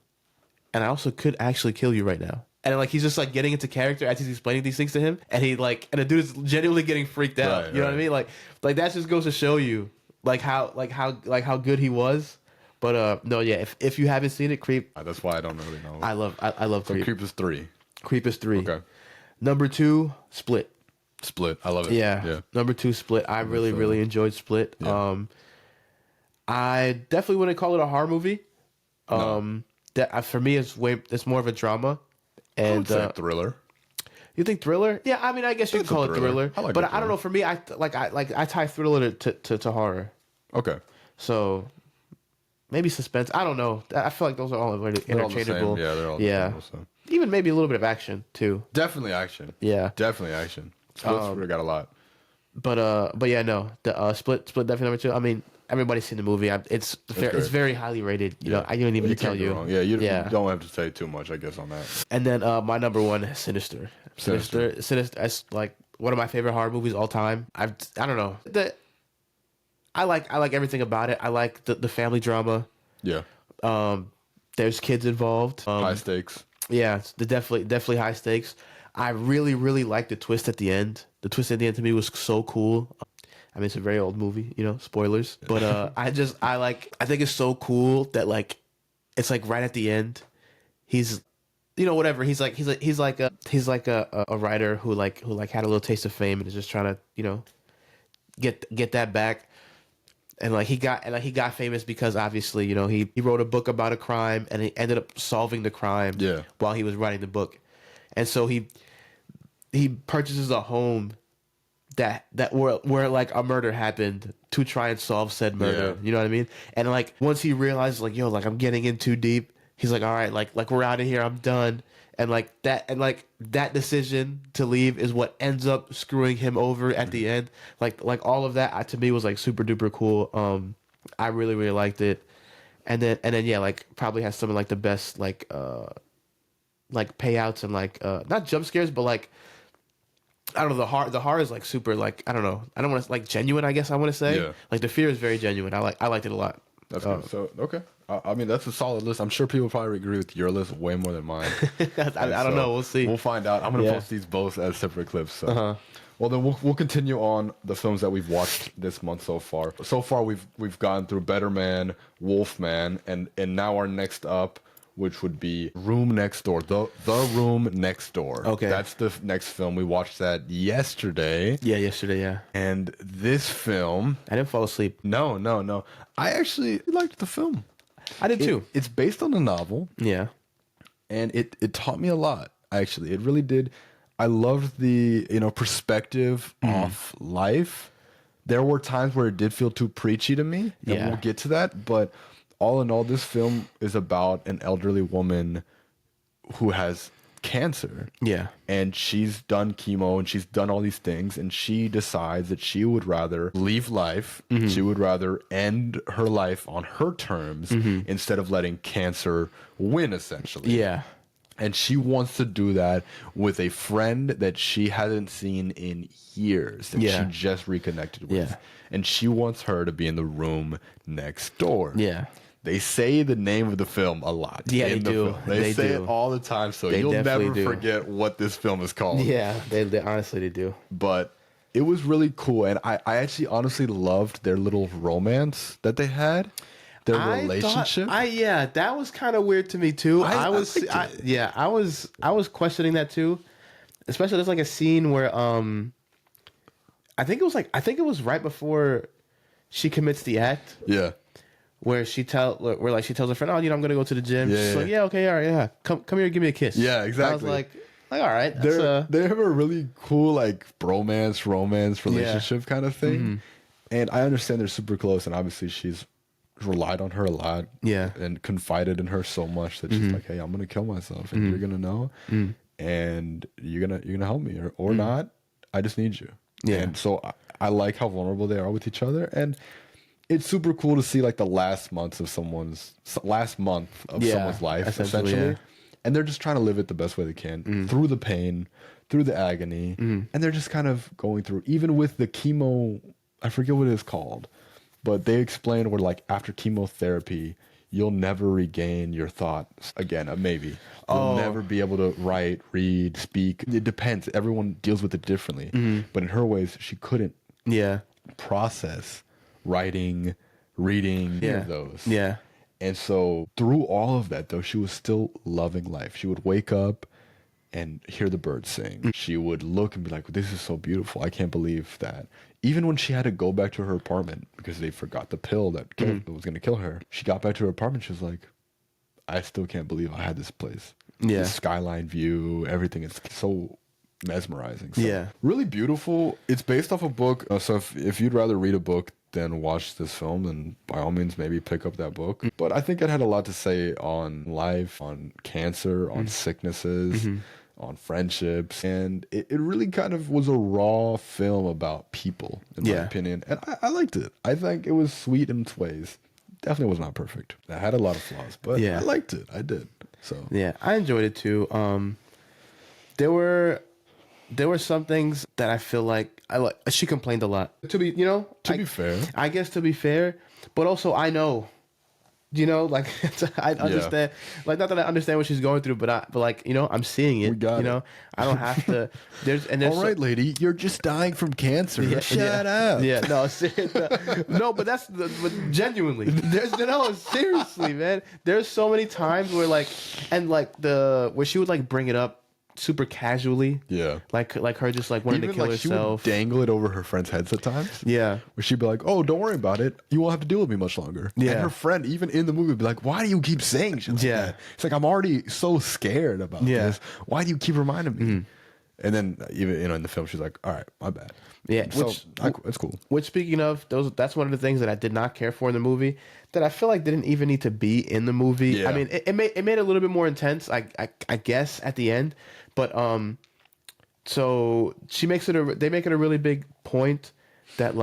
And I also could actually kill you right now. And like he's just like getting into character as he's explaining these things to him, and the dude is genuinely getting freaked out. Right, you know what I mean? Like that just goes to show you how good he was. But no, yeah, if you haven't seen it, Creep. That's why I don't really know. I love Creep. So Creep is 3. Creep is 3. Okay. Number 2, Split. Split. I love it. Yeah. Number 2, Split. I really enjoyed Split. Yeah. I definitely wouldn't call it a horror movie. No. That for me it's more of a drama. And I would say thriller. You think thriller? Yeah, I mean, I guess you can call it thriller. I like but I don't know. For me, I tie thriller to horror. Okay. So maybe suspense. I don't know. I feel like those are all interchangeable. All the they're all the same. Even maybe a little bit of action too. Definitely action. Yeah. Definitely action. Split's really got a lot. But yeah, no. The Split definitely number 2. I mean, everybody's seen the movie. It's very highly rated. You know, I didn't even tell you. Yeah, you don't have to say too much, I guess, on that. And then my number 1, Sinister. Sinister. That's like one of my favorite horror movies all time. I don't know. I like everything about it. I like the family drama. Yeah. There's kids involved. High stakes. Yeah, it's definitely high stakes. I really like the twist at the end. The twist at the end to me was so cool. I mean, it's a very old movie, you know, spoilers. But I think it's so cool that like it's like right at the end, he's, you know, whatever. He's like a writer who had a little taste of fame and is just trying to, you know, get that back. And he got famous because obviously, you know, he wrote a book about a crime and he ended up solving the crime while he was writing the book. And so he purchases a home that where like a murder happened to try and solve said murder. You know what I mean? And like once he realizes like, yo, like I'm getting in too deep, he's like, all right, like we're out of here, I'm done. And that decision to leave is what ends up screwing him over at the end. Like all of that to me was like super duper cool. I really liked it. And then yeah, like probably has some of like the best like payouts and like not jump scares, but like I don't know, the horror is like super like I don't know, I don't want to like genuine, I guess I want to say. Like the fear is very genuine. I liked it a lot. That's good. So okay. I mean, that's a solid list. I'm sure people probably agree with your list way more than mine. I don't know. We'll see. We'll find out. I'm going to post these both as separate clips. So. Well, then we'll continue on the films that we've watched this month so far. So far, we've gone through Better Man, Wolfman, and now our next up, which would be Room Next Door. The Room Next Door. Okay. That's the next film. We watched that yesterday. Yeah, yesterday, yeah. And this film... I didn't fall asleep. No. I actually liked the film. I did too. It's based on a novel. Yeah. And it taught me a lot, actually. It really did. I loved the, you know, perspective off life. There were times where it did feel too preachy to me, and we'll get to that. But all in all, this film is about an elderly woman who has cancer. Yeah. And she's done chemo and she's done all these things, and she decides that she would rather leave life. She would rather end her life on her terms instead of letting cancer win, essentially. Yeah. And she wants to do that with a friend that she hasn't seen in years, that she just reconnected with. Yeah. And she wants her to be in the room next door. Yeah. They say the name of the film a lot. Yeah, in they do. Film. They say do. it all the time, so They you'll never do. forget what this film is called. Yeah, they honestly they do. But it was really cool, and I actually honestly loved their little romance that they had. Their relationship. That was kind of weird to me too. I was questioning that too. Especially there's like a scene where I think it was right before she commits the act. Yeah. Where she tells her friend, "Oh, I'm gonna go to the gym." Yeah, She's like, "Yeah, okay, all right, yeah. Come here, give me a kiss." Yeah, exactly. I was like, all right, they have a really cool like romance relationship kind of thing. Mm-hmm. And I understand they're super close, and obviously she's relied on her a lot, and confided in her so much that she's like, "Hey, I'm gonna kill myself, and you're gonna know, and you're gonna help me, or not. I just need you." Yeah. And so I like how vulnerable they are with each other, and it's super cool to see like the last month of someone's life, essentially, and they're just trying to live it the best way they can through the pain, through the agony, and they're just kind of going through, even with the chemo. I forget what it's called. But they explain where, like, after chemotherapy, you'll never regain your thoughts again. Maybe you'll never be able to write, read, speak. It depends. Everyone deals with it differently. But in her ways, she couldn't process writing, reading, any of those. Yeah. And so through all of that, though, she was still loving life. She would wake up and hear the birds sing. She would look and be like, "This is so beautiful. I can't believe that." Even when she had to go back to her apartment because they forgot the pill that was going to kill her, she got back to her apartment. She was like, "I still can't believe I had this place. The skyline view, everything is so mesmerizing." So, really beautiful. It's based off a book. So if you'd rather read a book than watch this film, then by all means, maybe pick up that book. But I think it had a lot to say on life, on cancer, on sicknesses, on friendships, and it really kind of was a raw film about people, in my opinion, and I liked it. I think it was sweet in its ways. Definitely was not perfect. It had a lot of flaws, but I liked it. I did. So I enjoyed it too. There were some things that I feel like she complained a lot. To be fair, I guess to be fair, but also I know. I understand. Like, not that I understand what she's going through, but like, I'm seeing it. I don't have to. There's all right, lady, you're just dying from cancer. Shut up. No, but but genuinely, seriously, man. There's so many times where where she would like bring it up super casually, like her just like wanting to kill herself. She would dangle it over her friend's heads at times, where she'd be like, "Oh, don't worry about it, you won't have to deal with me much longer." And her friend, even in the movie, would be like, "Why do you keep saying shit like that?" It's like, I'm already so scared about this, why do you keep reminding me? And then even in the film, she's like, "All right, my bad." That's cool. Which, speaking of those, that's one of the things that I did not care for in the movie, that I feel like didn't even need to be in the movie. I mean, it made it a little bit more intense, I guess, at the end. But so they make it a really big point that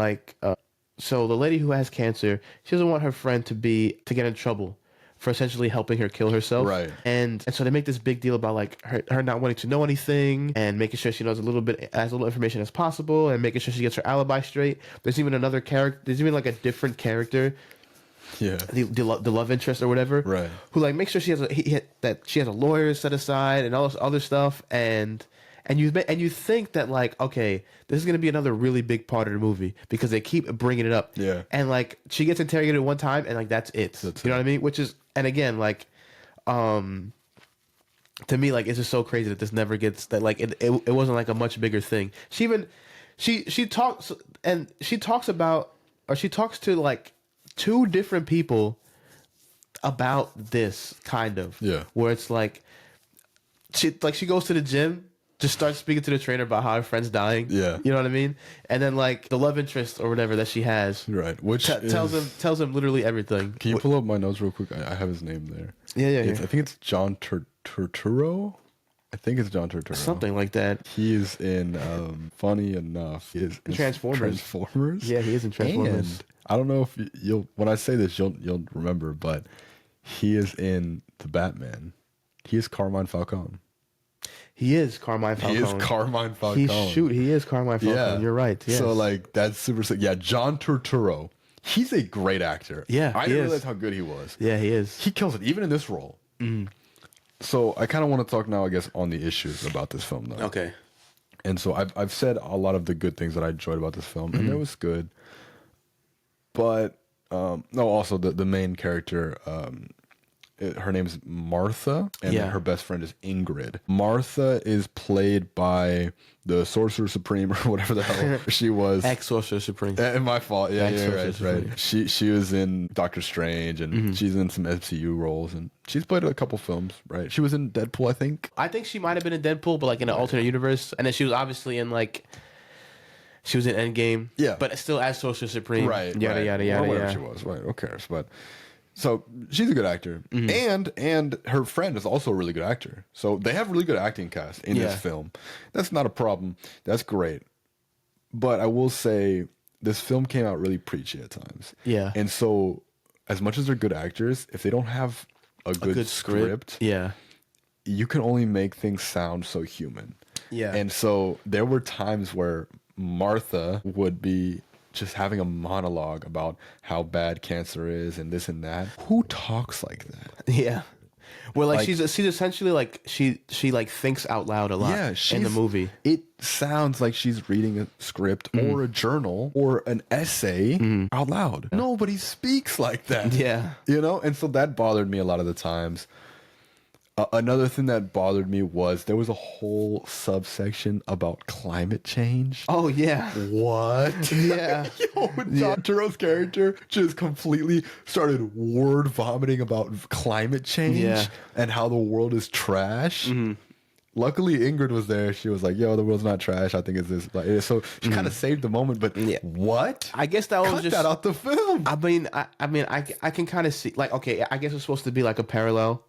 so the lady who has cancer, she doesn't want her friend to get in trouble for essentially helping her kill herself. Right. And so they make this big deal about like her not wanting to know anything and making sure she knows as little information as possible and making sure she gets her alibi straight. There's even another character. There's even like a different character. Yeah. The love interest or whatever. Right. Who like makes sure she has a lawyer set aside and all this other stuff, and you think that like, okay, this is gonna be another really big part of the movie because they keep bringing it up. Yeah. And like she gets interrogated one time and like that's it. You know what I mean? Which is, and again, like, to me, like, it's just so crazy that this never gets that, like, it wasn't like a much bigger thing. She talks to like two different people about this kind of, where it's like she goes to the gym, just starts speaking to the trainer about how her friend's dying. Yeah. You know what I mean? And then like the love interest or whatever that she has. Right. Which tells him literally everything. Can you pull up my notes real quick? I have his name there. Yeah. I think it's John Turturro. I think it's John Turturro. Something like that. He is in, funny enough, he is in Transformers. Yeah, he is in Transformers. And I don't know if you'll, when I say this, you'll remember, but he is in the Batman. He is Carmine Falcone. He is Carmine Falcone. He is Carmine Falcone. He is Carmine Falcone. Yeah. You're right. Yes. So like that's super sick. Yeah, John Turturro. He's a great actor. Yeah, I he didn't is. realize how good he was. Yeah, he is. He kills it, even in this role. So I kind of want to talk now, I guess, on the issues about this film, though. Okay. And so I've said a lot of the good things that I enjoyed about this film, and it was good. But no, also the main character, her name's Martha, and her best friend is Ingrid. Martha is played by the Sorcerer Supreme or whatever the hell she was. Ex-Sorcerer Supreme. And my fault. Yeah, Ex-Sorcerer right. She was in Doctor Strange, and she's in some MCU roles, and she's played a couple films, right? She was in Deadpool, I think. I think she might have been in Deadpool, but like in an alternate universe. And then she was obviously in like... She was in Endgame. Yeah. But still as Sorcerer Supreme. Right. Yada, right. yada, yada, Whatever yeah. she was. Right. Who cares? But... So she's a good actor, and her friend is also a really good actor. So they have really good acting cast in this film. That's not a problem. That's great. But I will say this film came out really preachy at times. Yeah. And so as much as they're good actors, if they don't have a good script, yeah, you can only make things sound so human. Yeah. And so there were times where Martha would be just having a monologue about how bad cancer is and this and that. Who talks like that? Yeah. Well, like she's essentially like she like thinks out loud a lot. Yeah, in the movie. It sounds like she's reading a script or a journal or an essay out loud. Nobody speaks like that. Yeah. You know, and so that bothered me a lot of the times. Another thing that bothered me was there was a whole subsection about climate change. Oh yeah. What? Yeah. Yo, John Turturro's character just completely started word vomiting about climate change and how the world is trash. Luckily, Ingrid was there. She was like, "Yo, the world's not trash. I think it's this." Like, so she kind of saved the moment. But what? I guess that was Cut just that out the film. I mean, I can kind of see like okay, I guess it's supposed to be like a parallel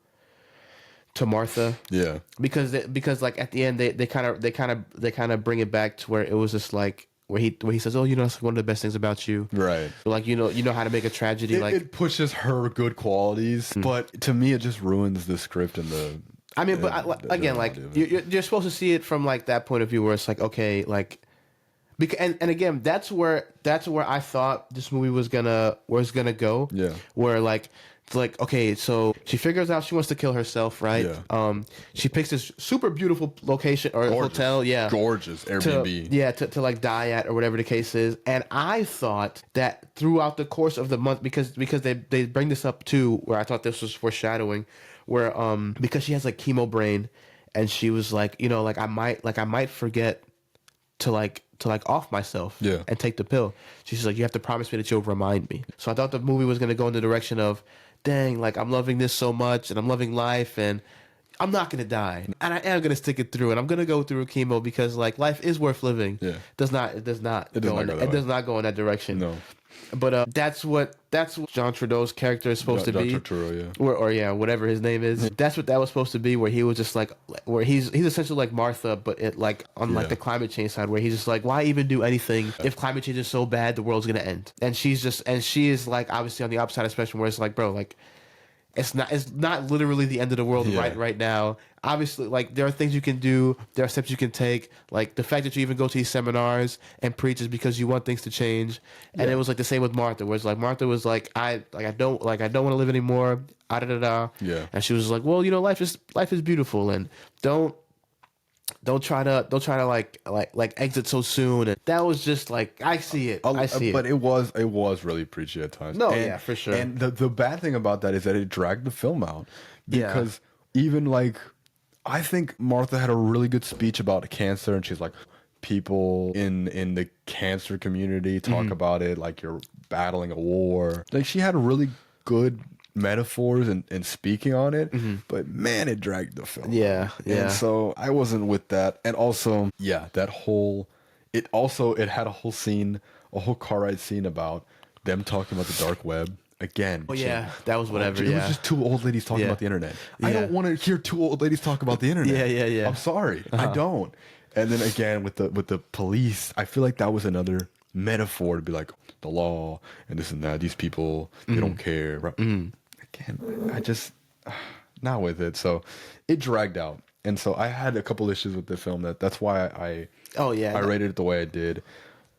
to Martha. Yeah. Because like at the end they kind of bring it back to where it was just like where he says, "Oh, you know, that's one of the best things about you." Right. Like you know how to make a tragedy. It pushes her good qualities, but to me, it just ruins the script and the. I mean, again, like you're supposed to see it from like that point of view where it's like okay, like. And again, that's where I thought this movie was gonna go. Yeah. Where like okay, so she figures out she wants to kill herself, right? Yeah. She picks this super beautiful location or hotel, gorgeous Airbnb, to like die at or whatever the case is. And I thought that throughout the course of the month, because they bring this up too, where I thought this was foreshadowing, where because she has like chemo brain, and she was like, you know, like I might forget to off myself and take the pill. She's like, you have to promise me that you'll remind me. So I thought the movie was going to go in the direction of, dang, like I'm loving this so much and I'm loving life and I'm not going to die. And I am going to stick it through and I'm going to go through chemo because like life is worth living. Yeah. It does not go in that direction. No. But that's what John Trudeau's character is supposed to be. John Turturro, or whatever his name is. That's what that was supposed to be. Where he was just like, where he's essentially like Martha, but it like on like the climate change side, where he's just like, why even do anything if climate change is so bad, the world's gonna end? And she is like obviously on the opposite side of the spectrum, where it's like, bro, like it's not literally the end of the world right now. Obviously, like there are things you can do, there are steps you can take. Like the fact that you even go to these seminars and preach is because you want things to change. And it was like the same with Martha, where it's like Martha was like, I don't want to live anymore. Yeah. And she was like, well, you know, life is beautiful, and don't try to like exit so soon. And that was just like I see it. But it was really preachy at times. No, for sure. And the bad thing about that is that it dragged the film out because even like I think Martha had a really good speech about cancer, and she's like, people in the cancer community talk about it like you're battling a war. Like she had really good metaphors and speaking on it, but man, it dragged the film. Yeah. And so I wasn't with that. And also, it had a whole scene, a whole car ride scene about them talking about the dark web. Again. Oh yeah, that was whatever. It was just two old ladies talking about the internet. I don't want to hear two old ladies talk about the internet. Yeah. I'm sorry, I don't. And then again with the police, I feel like that was another metaphor to be like the law and this and that. These people, they don't care. Again, I just not with it. So it dragged out. And so I had a couple issues with the film. That's why I rated it the way I did.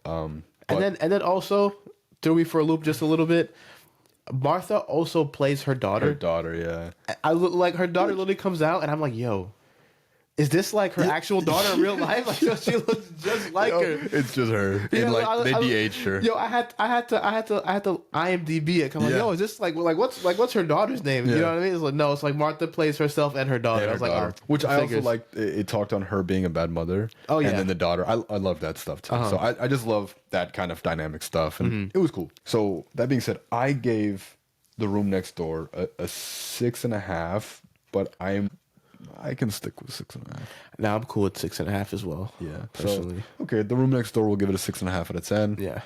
And then also threw me for a loop just a little bit. Martha also plays her daughter. Her daughter, yeah. I look like her daughter literally comes out, and I'm like, yo. Is this like her actual daughter in real life? Like, yo, she looks just like her. It's just her. Yeah, And like they de-aged her. Yo, I had to IMDb it. I'm like, yo, is this what's her daughter's name? You know what I mean? It's like, no, it's like Martha plays herself and her daughter. And I was like, daughter. Which I also liked. It talked on her being a bad mother. Oh yeah. And then the daughter. I love that stuff too. So I just love that kind of dynamic stuff, and it was cool. So that being said, I gave The Room Next Door a 6.5, but I can stick with 6.5. Now I'm cool with 6.5 as well. Yeah, personally. So, okay, The Room Next Door will give it a 6.5 out of 10. Yeah,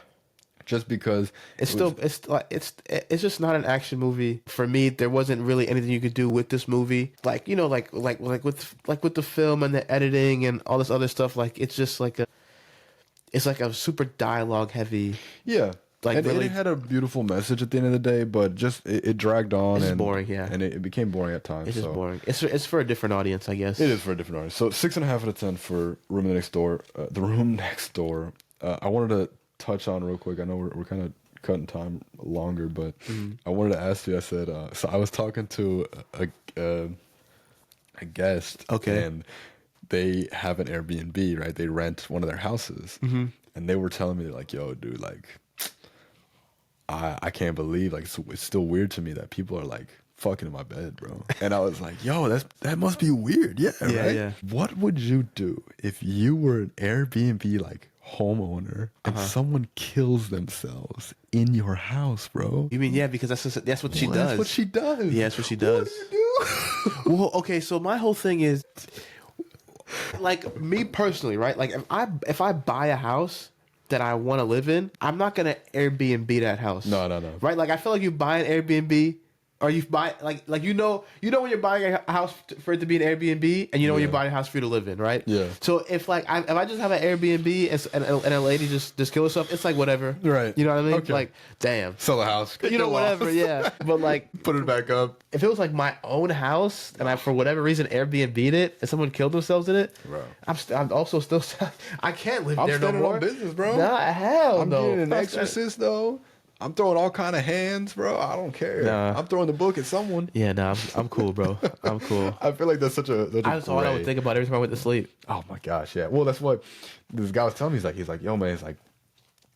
just because it's just not an action movie for me. There wasn't really anything you could do with this movie, like with the film and the editing and all this other stuff. Like it's just like a super dialogue heavy. Yeah. Like and really, it had a beautiful message at the end of the day, but just it dragged on. It's boring, yeah, and it became boring at times. It's just boring. It's for a different audience, I guess. It is for a different audience. So 6.5 out of 10 for Room Next Door. The Room Next Door. I wanted to touch on real quick. I know we're kind of cutting time longer, but I wanted to ask you. I said so. I was talking to a guest, okay, and they have an Airbnb, right? They rent one of their houses, and they were telling me, like, "Yo, dude, like." I can't believe, like, it's still weird to me that people are like fucking in my bed, bro. And I was like, yo, that must be weird. Yeah, right? Yeah. What would you do if you were an Airbnb like homeowner and someone kills themselves in your house, bro? You mean, yeah, because that's what she does. That's what she does. Yeah, that's what she does. What do you do? Well, okay, so my whole thing is, like, me personally, right? Like, if I buy a house that I want to live in, I'm not gonna Airbnb that house. No. Right? Like, I feel like you buy an Airbnb, or you buy like you know when you're buying a house for it to be an Airbnb, and you know when you're buying a house for you to live in, right? Yeah. So if I just have an Airbnb and a lady just kill herself, it's like whatever. Right. You know what I mean? Okay. Like, damn. Sell the house. You know, whatever. Yeah. But like, put it back up. If it was like my own house and I, for whatever reason, Airbnb'd it and someone killed themselves in it, bro, I'm also still I can't live there no more. I'm standing on business, bro. Nah, hell I'm no. getting an exorcist though. I'm throwing all kind of hands, bro. I don't care. Nah. I'm throwing the book at someone. Yeah, nah, I'm cool, bro. I'm cool. I feel like that's that's all I would think about every time I went to sleep. Oh my gosh, yeah. Well, that's what this guy was telling me. He's like, yo, man,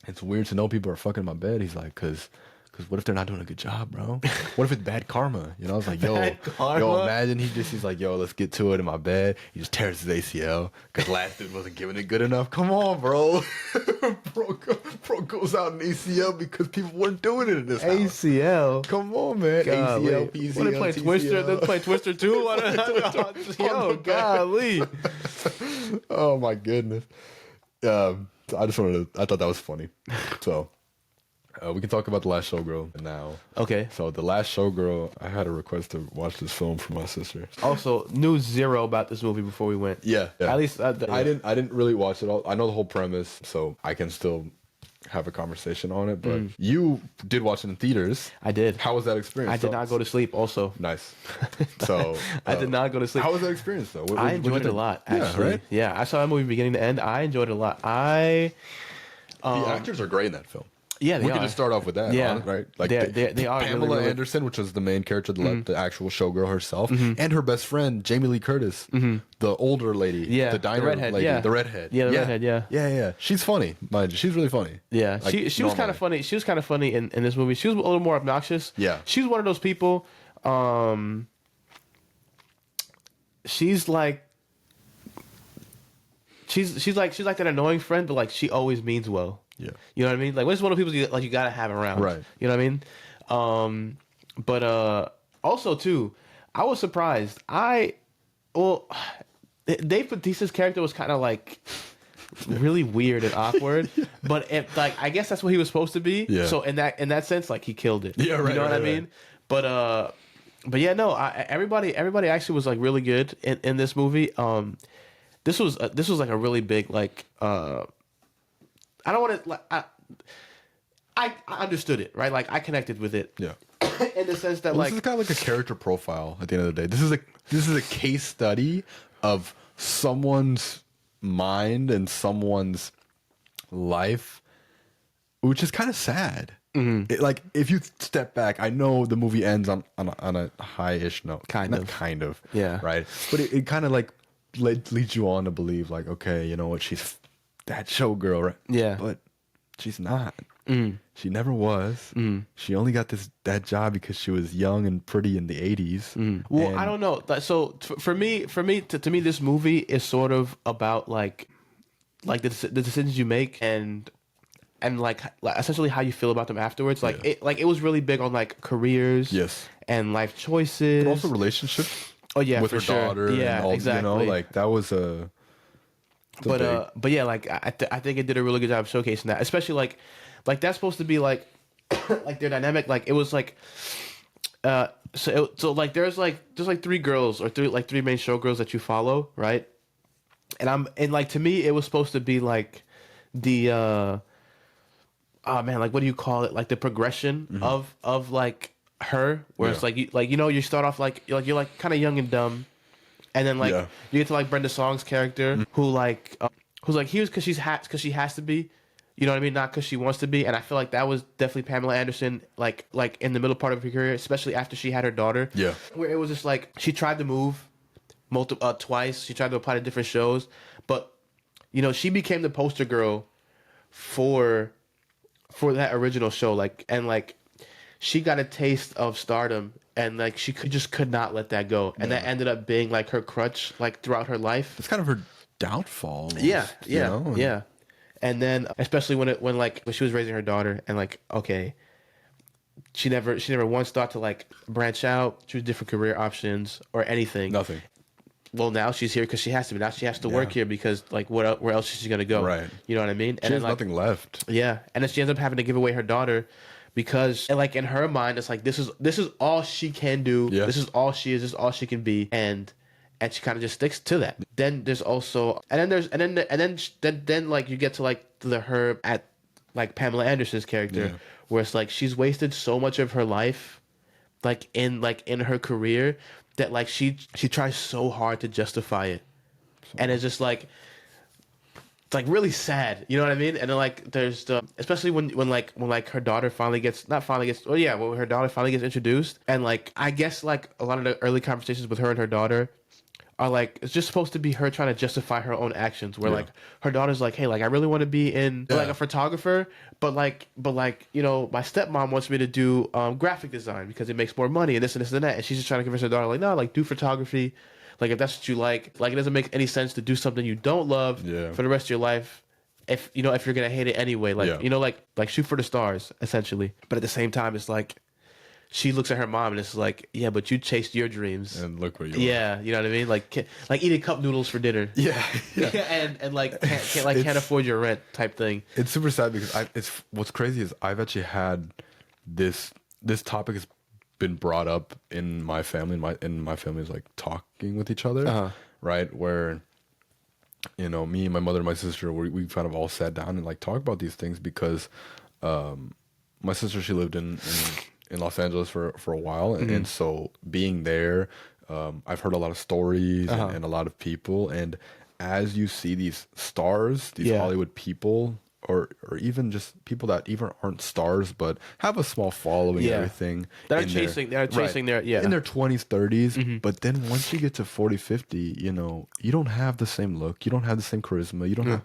it's weird to know people are fucking in my bed. He's like, cause what if they're not doing a good job, bro? What if it's bad karma? You know, I was like, yo, imagine he's like, yo, let's get to it in my bed. He just tears his ACL because last dude wasn't giving it good enough. Come on, bro. bro goes out in ACL because people weren't doing it in this house. ACL? Come on, man. Golly. ACL, PCL, When they play TCL. Twister, then play Twister 2? Yo, golly. Oh, my goodness. I thought that was funny. So... we can talk about The Last Showgirl now. Okay. So The Last Showgirl, I had a request to watch this film from my sister. Also, knew zero about this movie before we went. Yeah. At least I didn't really watch it all. I know the whole premise, so I can still have a conversation on it. But you did watch it in theaters. I did. How was that experience? I did not go to sleep. Also, nice. So I did not go to sleep. How was that experience though? I enjoyed it a lot. Actually, right? Yeah, I saw that movie beginning to end. I enjoyed it a lot. The actors are great in that film. Yeah, we can just start off with that. Yeah, right. Like they are Pamela really, really... Anderson, which was the main character, the actual showgirl herself, and her best friend Jamie Lee Curtis, the older lady, the diner redhead, lady, yeah. the redhead, the redhead, yeah. She's funny, mind you. She's really funny. Yeah, like, she was kind of funny. She was kind of funny in this movie. She was a little more obnoxious. Yeah, she's one of those people. She's like that annoying friend, but like she always means well. Yeah, you know what I mean. Like, what's one of the people you gotta have around, right? You know what I mean. But also too, I was surprised. Dave Bautista's character was kind of like really weird and awkward, but I guess that's what he was supposed to be. Yeah. So in that sense, like, he killed it. Yeah, right. You know what I mean? But yeah, no. Everybody actually was like really good in this movie. This was like a really big like. I don't want to like. I understood it, right? Like, I connected with it. Yeah. in the sense that, like, this is kind of like a character profile at the end of the day. This is a case study of someone's mind and someone's life, which is kind of sad. Like, if you step back, I know the movie ends on a high-ish note. Kind of. Yeah. Right? But it kind of, like, leads you on to believe, like, okay, you know what, she's that showgirl, right? Yeah. But she's not. She never was. She only got that job because she was young and pretty in the 80s. Well, I don't know. So for me, to me, this movie is sort of about like the decisions you make and like essentially how you feel about them afterwards. Like it was really big on like careers, Yes, and life choices, but also relationships. Oh yeah, with for her sure. daughter. Yeah, and all, exactly. You know, like that was a. But yeah, like I think it did a really good job showcasing that, especially like that's supposed to be like like their dynamic. Like it was like so like there's three girls or three main showgirls that you follow, right? And like to me it was supposed to be like the oh man, like what do you call it? Like the progression of like her, where it's like you start off like you're like kind of young and dumb. And then like you get to like Brenda Song's character who's like here because she has to be, you know what I mean, not because she wants to be. And I feel like that was definitely Pamela Anderson like in the middle part of her career, especially after she had her daughter. Yeah, where it was just like she tried to move twice. She tried to apply to different shows, but you know she became the poster girl for that original show. Like and like she got a taste of stardom. And like she could not let that go, and that ended up being like her crutch, like throughout her life. It's kind of her downfall. Almost, yeah. And then especially when she was raising her daughter, and like okay, she never once thought to like branch out, choose different career options or anything. Nothing. Well, now she's here because she has to be. Now she has to work here because like where else is she gonna go? Right. You know what I mean? She has nothing left. Yeah, and then she ends up having to give away her daughter. Because and like in her mind, it's like this is all she can do. Yeah. This is all she is. This is all she can be, and she kind of just sticks to that. Then there's also then like you get to like her at like Pamela Anderson's character, where it's like she's wasted so much of her life, like in her career, that like she tries so hard to justify it, and it's just like. Like really sad, you know what I mean? And then like there's especially when her daughter when her daughter finally gets introduced, and like I guess like a lot of the early conversations with her and her daughter are like it's just supposed to be her trying to justify her own actions, where like her daughter's like, hey, like I really want to be like a photographer, but like you know my stepmom wants me to do graphic design because it makes more money and this and this and that, and she's just trying to convince her daughter like no, like do photography. Like if that's what you like it doesn't make any sense to do something you don't love for the rest of your life. If you're gonna hate it anyway, like shoot for the stars essentially. But at the same time, it's like she looks at her mom and it's like, yeah, but you chased your dreams and look where you are. Yeah, you know what I mean? Like eating cup noodles for dinner. Yeah. and like can't afford your rent type thing. It's super sad because what's crazy is I've actually had this topic has been brought up in my family. My family is like talking with each other, right? Where you know, me, my mother, and my sister, we kind of all sat down and like talk about these things because my sister, she lived in Los Angeles for a while, and so being there, I've heard a lot of stories and a lot of people, and as you see these stars, these Hollywood people. Or even just people that even aren't stars but have a small following and everything. They're chasing their in their 20s, 30s. But then once you get to 40, 50, you know, you don't have the same look. You don't have the same charisma. You don't have,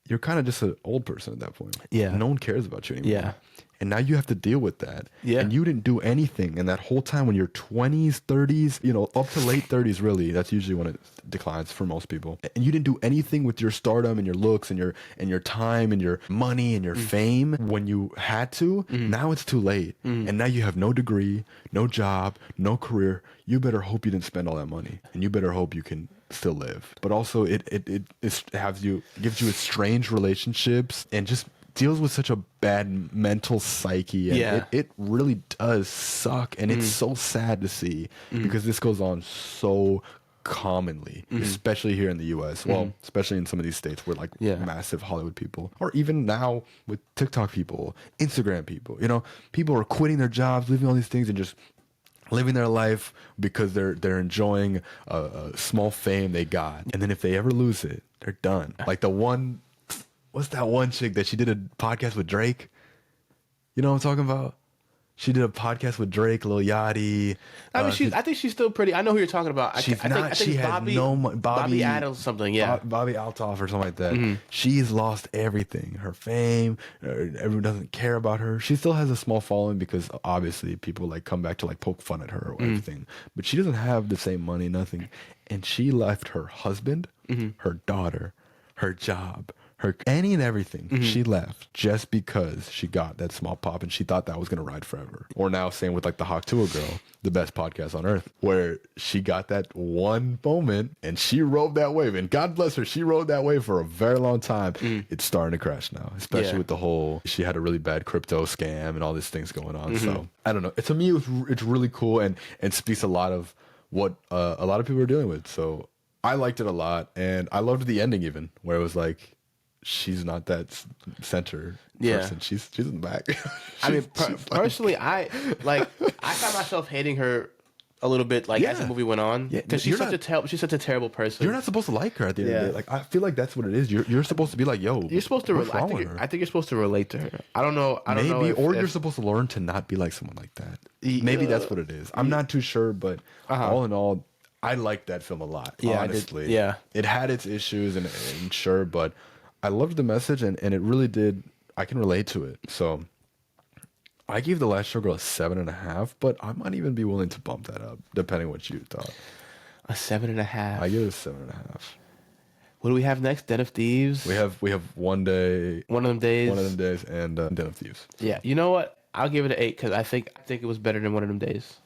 you're kind of just an old person at that point. Yeah. No one cares about you anymore. Yeah. And now you have to deal with that. Yeah. And you didn't do anything. And that whole time when you're 20s, 30s, you know, up to late 30s, really, that's usually when it declines for most people. And you didn't do anything with your stardom and your looks and your time and your money and your fame when you had to. Now it's too late. And now you have no degree, no job, no career. You better hope you didn't spend all that money. And you better hope you can still live. But also it gives you estranged relationships and just deals with such a bad mental psyche, and it really does suck, and it's so sad to see because this goes on so commonly, especially here in the US. Well, especially in some of these states where like massive Hollywood people, or even now with TikTok people, Instagram people, you know, people are quitting their jobs, leaving all these things and just living their life because they're enjoying a small fame they got. And then if they ever lose it, they're done. Like what's that one chick that she did a podcast with Drake? You know what I'm talking about? She did a podcast with Drake, Lil Yachty. I mean, I think she's still pretty. I know who you're talking about. I think she has Bobby, no Bobby Adams something. Yeah, Bobby Altoff or something like that. She's lost everything. Her fame. Everyone doesn't care about her. She still has a small following because obviously people like come back to like poke fun at her or everything. But she doesn't have the same money, nothing. And she left her husband, her daughter, her job, any and everything. She left just because she got that small pop and she thought that was going to ride forever. Or now same with like the Hawk Tuah Girl, the best podcast on earth, where she got that one moment and she rode that wave, and God bless her, she rode that wave for a very long time. It's starting to crash now, especially with the whole, she had a really bad crypto scam and all these things going on. So I don't know, to me it's really cool and speaks a lot of what a lot of people are dealing with. So I liked it a lot, and I loved the ending even, where it was like, she's not that center person. She's in the back. I mean, personally, I found myself hating her a little bit, like as the movie went on, because she's such a terrible person. You're not supposed to like her at the end of the day. Like, I feel like that's what it is. You're supposed to be like, yo, you're supposed to. I think you're supposed to relate to her. I don't know. Maybe, or you're supposed to learn to not be like someone like that. Maybe that's what it is. I'm not too sure, but all in all, I liked that film a lot. Honestly, it had its issues and sure, but I loved the message, and it really did. I can relate to it. So I gave The Last Showgirl a 7.5, but I might even be willing to bump that up, depending what you thought. A 7.5. I give it a 7.5. What do we have next? Den of Thieves? We have One Day. One of Them Days. One of Them Days and Den of Thieves. Yeah. You know what? I'll give it an 8 because I think it was better than One of Them Days.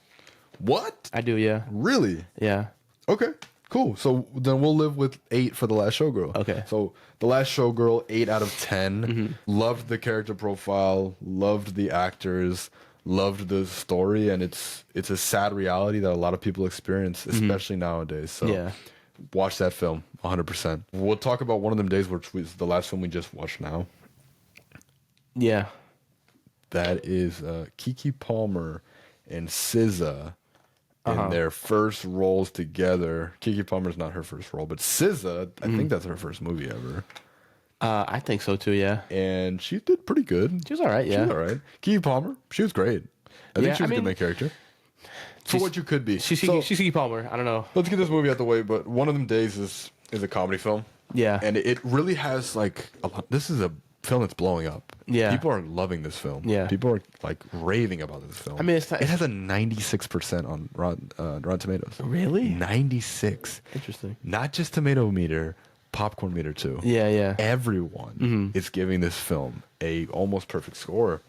What? I do, yeah. Really? Yeah. Okay. Cool. So then we'll live with 8 for The Last Showgirl. Okay. So The Last Showgirl, 8 out of 10. Loved the character profile, loved the actors, loved the story, and it's a sad reality that a lot of people experience, especially nowadays. So watch that film, 100%. We'll talk about One of Them Days, which was the last film we just watched now. Yeah. That is Keke Palmer and SZA. In their first roles together. Keke Palmer's not her first role, but SZA, I think that's her first movie ever. I think so too, yeah. And she did pretty good. She was all right, yeah. She was all right. Keke Palmer, she was great. I think she was a good main character. For what you could be. She's Keke Palmer. I don't know. Let's get this movie out the way, but One of Them Days is a comedy film. Yeah. And it really has like a lot. This is a film that's blowing up. Yeah. People are loving this film. Yeah. People are like raving about this film. I mean, it has a 96% on Rotten Tomatoes. Really? 96. Interesting. Not just tomato meter, popcorn meter too. Yeah, yeah. Everyone is giving this film a almost perfect score.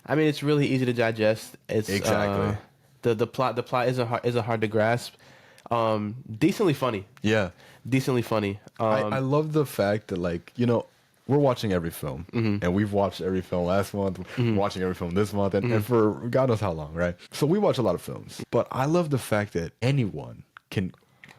I mean, it's really easy to digest. It's exactly the plot isn't hard to grasp. Decently funny. Yeah. Decently funny. I love the fact that, like, you know, we're watching every film, and we've watched every film last month, watching every film this month, and for God knows how long, right? So we watch a lot of films. But I love the fact that anyone can,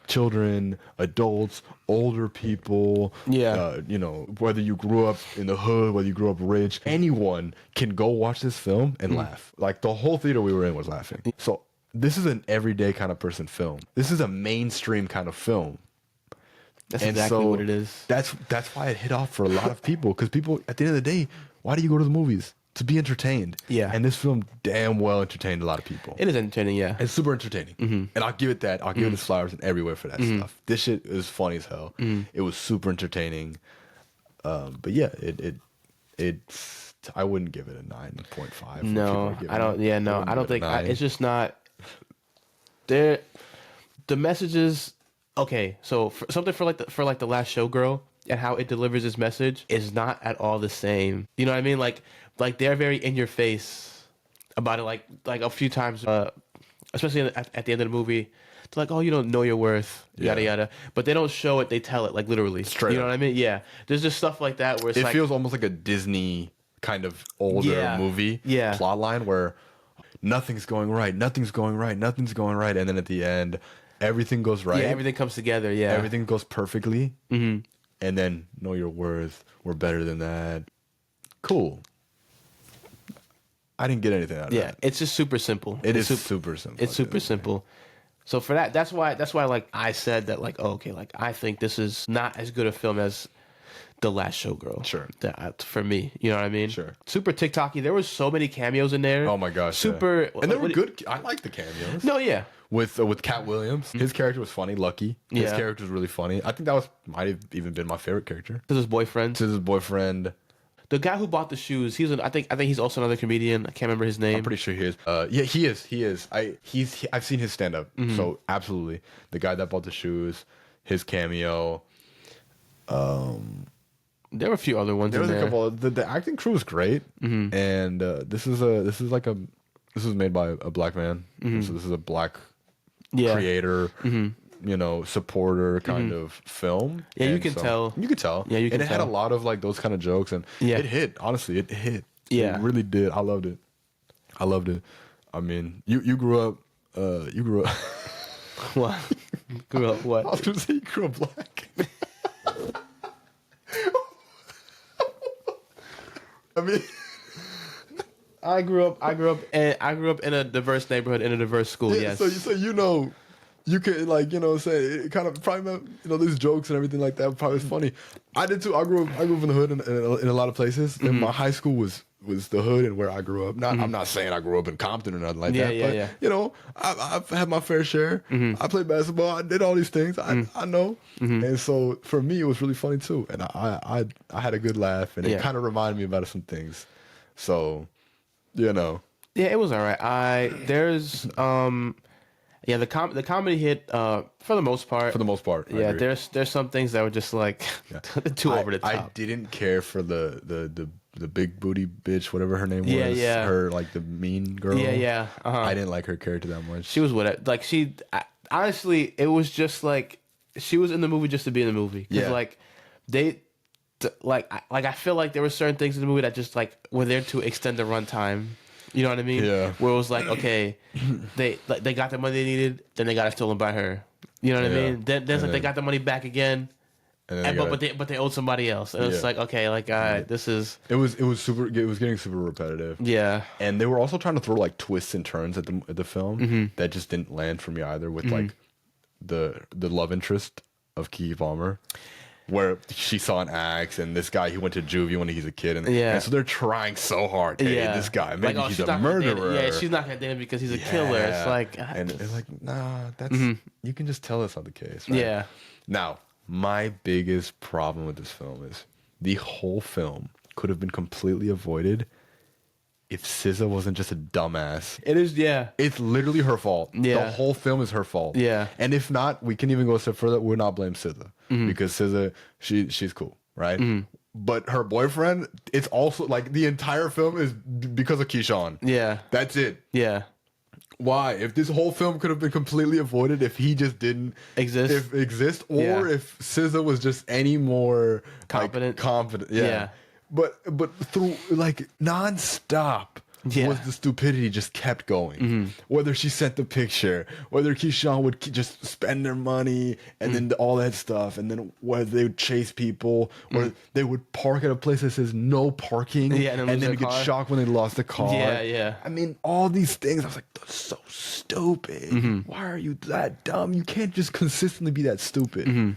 children, adults, older people, you know, whether you grew up in the hood, whether you grew up rich, anyone can go watch this film and laugh. Like, the whole theater we were in was laughing. So this is an everyday kind of person film. This is a mainstream kind of film. That's exactly what it is. That's why it hit off for a lot of people, because people, at the end of the day, why do you go to the movies? To be entertained. Yeah. And this film damn well entertained a lot of people. It is entertaining, yeah. It's super entertaining. And I'll give it that. I'll give it its flowers and everywhere for that stuff. This shit is funny as hell. It was super entertaining. But yeah, it's I wouldn't give it a 9.5. No, I don't. Yeah, no, I don't think. It's just not. The messages. Okay, so something for the Last Showgirl and how it delivers its message is not at all the same. You know what I mean? Like they're very in your face about it. Like a few times, especially at the end of the movie, they're like, "Oh, you don't know your worth," yada yada. But they don't show it; they tell it, like, literally. Straight you know up. what I mean? Yeah. There's just stuff like that where it feels almost like a Disney kind of older movie plot line where nothing's going right, and then at the end, everything goes right. Yeah, everything comes together. Yeah, everything goes perfectly. Mm-hmm. And then know your worth. We're better than that. Cool. I didn't get anything out of that. Yeah, it's just super simple. It's super simple. It's super simple. So for that, that's why like I said that like, oh, okay, like I think this is not as good a film as The Last Showgirl. Sure. That, for me, you know what I mean? Sure. Super TikTok-y. There was so many cameos in there. Oh my gosh. Super. Yeah. And they were good. I like the cameos. No, yeah. With Cat Williams, his character was funny. Lucky, his character was really funny. I think that might have even been my favorite character. To his boyfriend. The guy who bought the shoes. I think he's also another comedian. I can't remember his name. I'm pretty sure he is. Yeah, he is. I've seen his stand up. Mm-hmm. So absolutely, the guy that bought the shoes, his cameo. There were a few other ones. There was in a there. couple. The acting crew was great, and this was made by a black man. So this is a black creator. Supporter kind of film. Yeah, you can tell. You could tell. Yeah, you can And it had a lot of like those kind of jokes, and it hit. Honestly, it hit. Yeah, it really did. I loved it. I mean, you grew up. What? Grew up what? I was gonna say you grew up black. I mean, I grew up in a diverse neighborhood in a diverse school. yeah, Yes. So you can say it kind of probably these jokes and everything like that probably was funny. I did too. I grew up in the hood in a lot of places. And my high school was the hood and where I grew up. I'm not saying I grew up in Compton or nothing like that. But I've had my fair share. I played basketball. I did all these things. I know. And so for me, it was really funny too. And I had a good laugh, and it kind of reminded me about some things. So, Yeah, it was all right. The comedy hit for the most part. For the most part, yeah. There's some things that were just like too over the top. I didn't care for the big booty bitch, whatever her name was. Yeah. Her like the mean girl. Yeah. I didn't like her character that much. She was honestly, it was just like she was in the movie just to be in the movie. Yeah. Like I feel like there were certain things in the movie that just like were there to extend the runtime. You know what I mean? Yeah. Where it was like, okay, they got the money they needed, then they got it stolen by her. You know what I mean? Then they got the money back again, but they owed somebody else. And it's like, okay, like this is. It was getting super repetitive. Yeah. And they were also trying to throw like twists and turns at the film that just didn't land for me either. With like the love interest of Keke Palmer. Where she saw an axe, and this guy, he went to juvie when he's a kid, and so they're trying so hard to date this guy. Maybe he's a murderer. Yeah, she's not gonna date him because he's a killer. It's like, and it's like, nah, that's you can just tell that's not the case. Right? Yeah. Now, my biggest problem with this film is the whole film could have been completely avoided if SZA wasn't just a dumbass. It is, yeah. It's literally her fault. Yeah. The whole film is her fault. Yeah. And if not, we can even go a step further. We're not blame SZA. Because SZA, she's cool, right? But her boyfriend, it's also like the entire film is because of Keyshawn. Yeah. That's it. Yeah. Why? If this whole film could have been completely avoided if he just didn't exist, or if SZA was just any more confident. Yeah. But through like nonstop was the stupidity just kept going. Whether she sent the picture, whether Keyshawn would just spend their money, and then all that stuff, and then whether they would chase people, or they would park at a place that says no parking, and then get shocked when they lost the car. Yeah. I mean, all these things. I was like, that's so stupid. Why are you that dumb? You can't just consistently be that stupid.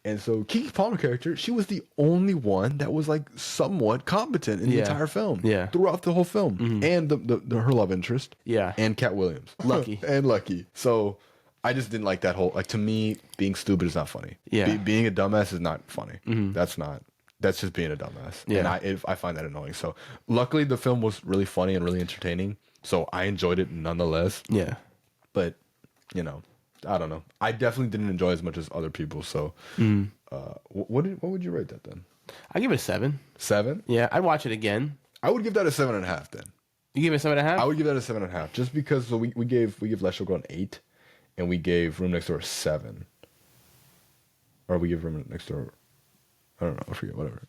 And so Keke Palmer character, she was the only one that was like somewhat competent in the entire film. Yeah. Throughout the whole film. And her love interest. Yeah. And Cat Williams. Lucky. And Lucky. So I just didn't like that whole, like, to me, being stupid is not funny. Yeah. Being a dumbass is not funny. That's just being a dumbass. Yeah. And I find that annoying. So luckily the film was really funny and really entertaining. So I enjoyed it nonetheless. Yeah. But, I don't know. I definitely didn't enjoy as much as other people. So, what would you rate that then? I give it a 7. 7? Yeah, I'd watch it again. I would give that a 7.5 then. You give it a 7.5? I would give that a 7.5 just because we gave Last Showgirl an 8, and we gave Room Next Door a 7, or we give Room Next Door. I don't know. I forget. Whatever.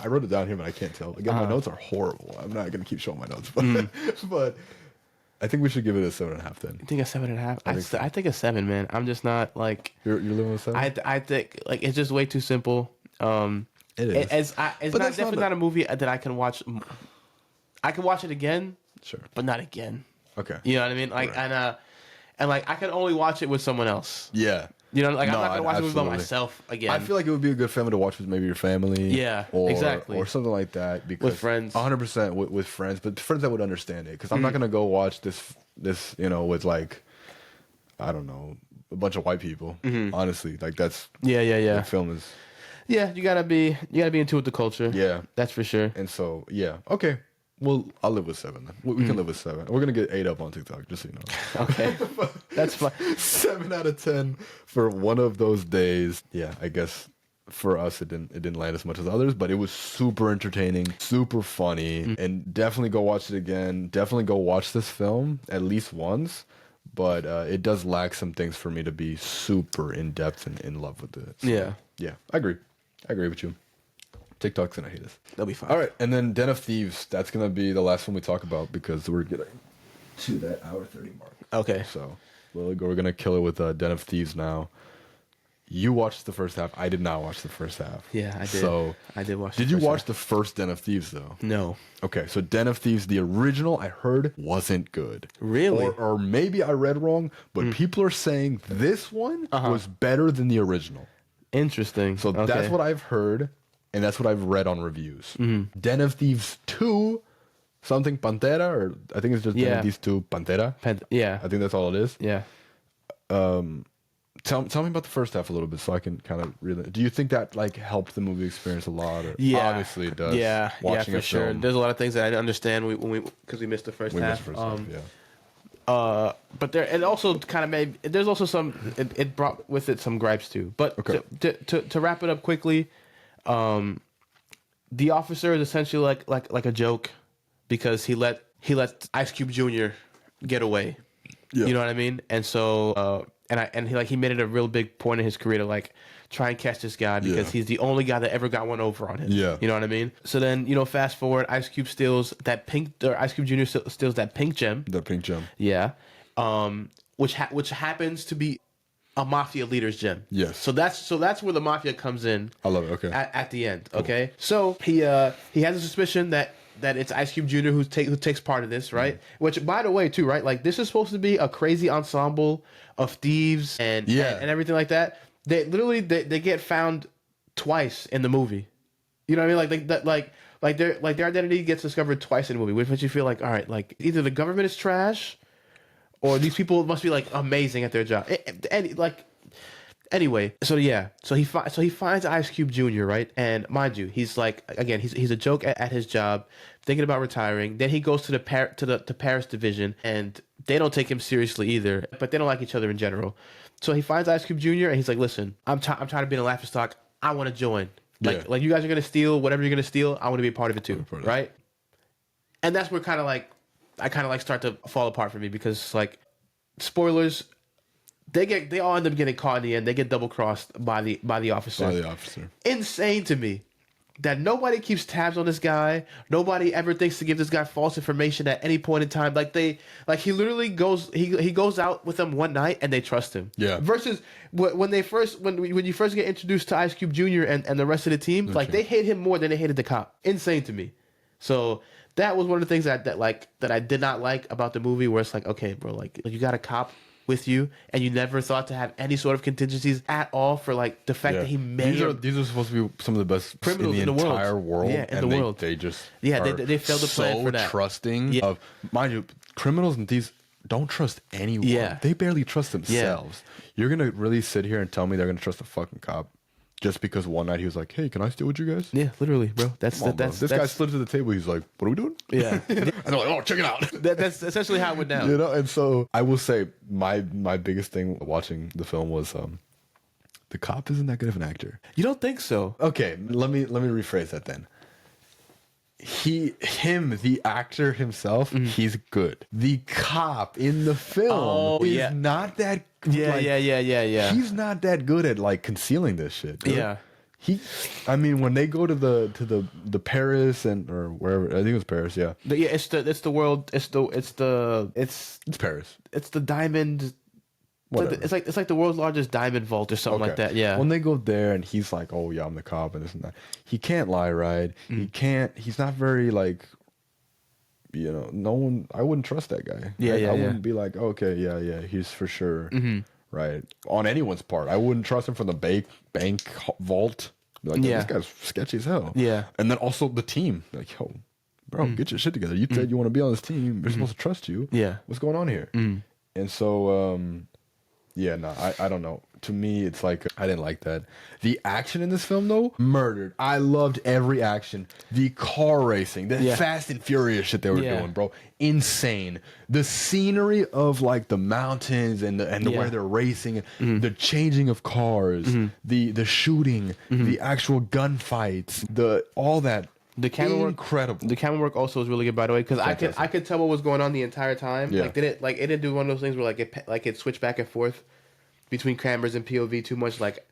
I wrote it down here, but I can't tell. Again, my notes are horrible. I'm not gonna keep showing my notes, but I think we should give it a 7.5 then. You think a 7.5? I think a 7, man. I'm just not like you're living with 7. I think like it's just way too simple. It is. It's definitely not a movie that I can watch. I can watch it again, sure, but not again. Okay, you know what I mean? Like and like I can only watch it with someone else. Yeah. You know, like I'm not gonna watch it by myself again. I feel like it would be a good film to watch with maybe your family. Yeah, exactly. Or something like that. Because with friends. 100% with friends, but friends that would understand it. Because I'm not gonna go watch this with like, I don't know, a bunch of white people. Honestly, like that's The film is. Yeah, you gotta be into with the culture. Yeah, that's for sure. And so okay. Well, I'll live with 7 then. We can live with 7. We're gonna get 8 up on TikTok, just so you know. Okay, that's fine. 7 out of 10 for one of those days. Yeah, I guess for us it didn't land as much as others, but it was super entertaining, super funny, and definitely go watch it again. Definitely go watch this film at least once. But it does lack some things for me to be super in depth and in love with it. So, yeah, I agree with you. TikTok's gonna hate us. They'll be fine. All right, and then Den of Thieves. That's gonna be the last one we talk about because we're getting to that hour 30 mark. Okay. So we're gonna kill it with Den of Thieves now. You watched the first half. I did not watch the first half. Yeah, I did. So I did watch. Did you watch the first Den of Thieves though? No. Okay, so Den of Thieves, the original, I heard wasn't good. Really? Or maybe I read wrong, but people are saying this one was better than the original. Interesting. So that's what I've heard. And that's what I've read on reviews. Den of Thieves 2, something Pantera, or I think it's just Den of Thieves 2 Pantera. Yeah. I think that's all it is. Yeah. Tell me about the first half a little bit so I can kind of really... Do you think that like helped the movie experience a lot? Or, obviously it does. Yeah, for sure. There's a lot of things that I didn't understand because we missed the first half. But there, it also kind of made... There's also some... It brought with it some gripes too. But to wrap it up quickly... the officer is essentially like a joke because he let Ice Cube Jr. get away. Yeah. You know what I mean? And so he made it a real big point in his career to like try and catch this guy because he's the only guy that ever got one over on him. Yeah. You know what I mean? So then, fast forward, Ice Cube steals that Ice Cube Jr. steals that pink gem. The pink gem. Yeah. Which happens to be a mafia leader's gem. Yes. So that's where the mafia comes in. I love it. Okay. At the end. Cool. Okay. So he has a suspicion that it's Ice Cube Jr. who takes part of this, right? Which, by the way, too, right? Like this is supposed to be a crazy ensemble of thieves and everything like that. They literally they get found twice in the movie. You know what I mean? Like their identity gets discovered twice in the movie, which makes you feel like, all right, like either the government is trash. Or these people must be like amazing at their job. Anyway, so he finds Ice Cube Jr. right, and mind you, he's like again he's a joke at his job, thinking about retiring. Then he goes to the Paris division, and they don't take him seriously either. But they don't like each other in general. So he finds Ice Cube Jr. and he's like, listen, I'm tired of being a laughingstock. I want to join. Like you guys are gonna steal whatever you're gonna steal. I want to be a part of it too, right? And that's where I kind of start to fall apart for me because like spoilers, they all end up getting caught in the end. They get double crossed by the officer. By the officer. Insane to me that nobody keeps tabs on this guy. Nobody ever thinks to give this guy false information at any point in time. He literally goes he goes out with them one night and they trust him. Yeah. Versus when you first get introduced to Ice Cube Jr. and the rest of the team, they hate him more than they hated the cop. Insane to me. So that was one of the things that I did not like about the movie, where it's like, okay, bro, like you got a cop with you, and you never thought to have any sort of contingencies at all for like the fact that he may. These are supposed to be some of the best criminals in the entire world. Yeah, in the world. They just they failed to plan for that. So trusting of, mind you, criminals and thieves don't trust anyone. Yeah. They barely trust themselves. Yeah. You're gonna really sit here and tell me they're gonna trust a fucking cop? Just because one night he was like, "Hey, can I steal with you guys?" Yeah, literally, bro. This guy slid to the table. He's like, "What are we doing?" Yeah, and they're like, "Oh, check it out." That's essentially how it went down. And so I will say my biggest thing watching the film was the cop isn't that good of an actor. You don't think so? Okay, let me rephrase that then. The actor himself, he's good. The cop in the film is not that. Yeah. He's not that good at like concealing this shit. Dude. Yeah. I mean, when they go to the Paris or wherever, I think it was Paris, yeah. Yeah, it's the world. It's Paris. It's the diamond. Whatever. It's like the world's largest diamond vault or something like that. Yeah. When they go there and he's like, "Oh yeah, I'm the cop," and this and that, he can't lie, right? He can't. He's not very like. No one. I wouldn't trust that guy. Yeah, right? yeah. I wouldn't be like, okay, yeah, he's for sure, right? On anyone's part, I wouldn't trust him from the bank vault. Be like, this guy's sketchy as hell. Yeah. And then also the team, like, yo, bro, get your shit together. You said you want to be on this team. We're supposed to trust you. Yeah. What's going on here? And so, yeah, no, I don't know. To me, it's like, I didn't like that. The action in this film, though, murdered. I loved every action. The car racing, the Fast and Furious shit they were doing, bro. Insane. The scenery of, like, the mountains and the where they're racing, the changing of cars, the shooting, the actual gunfights, all that. The camera work, incredible. The camera work also was really good, by the way, because I could tell what was going on the entire time. Yeah. Like, it didn't do one of those things where it switched back and forth between cameras and POV too much. Like,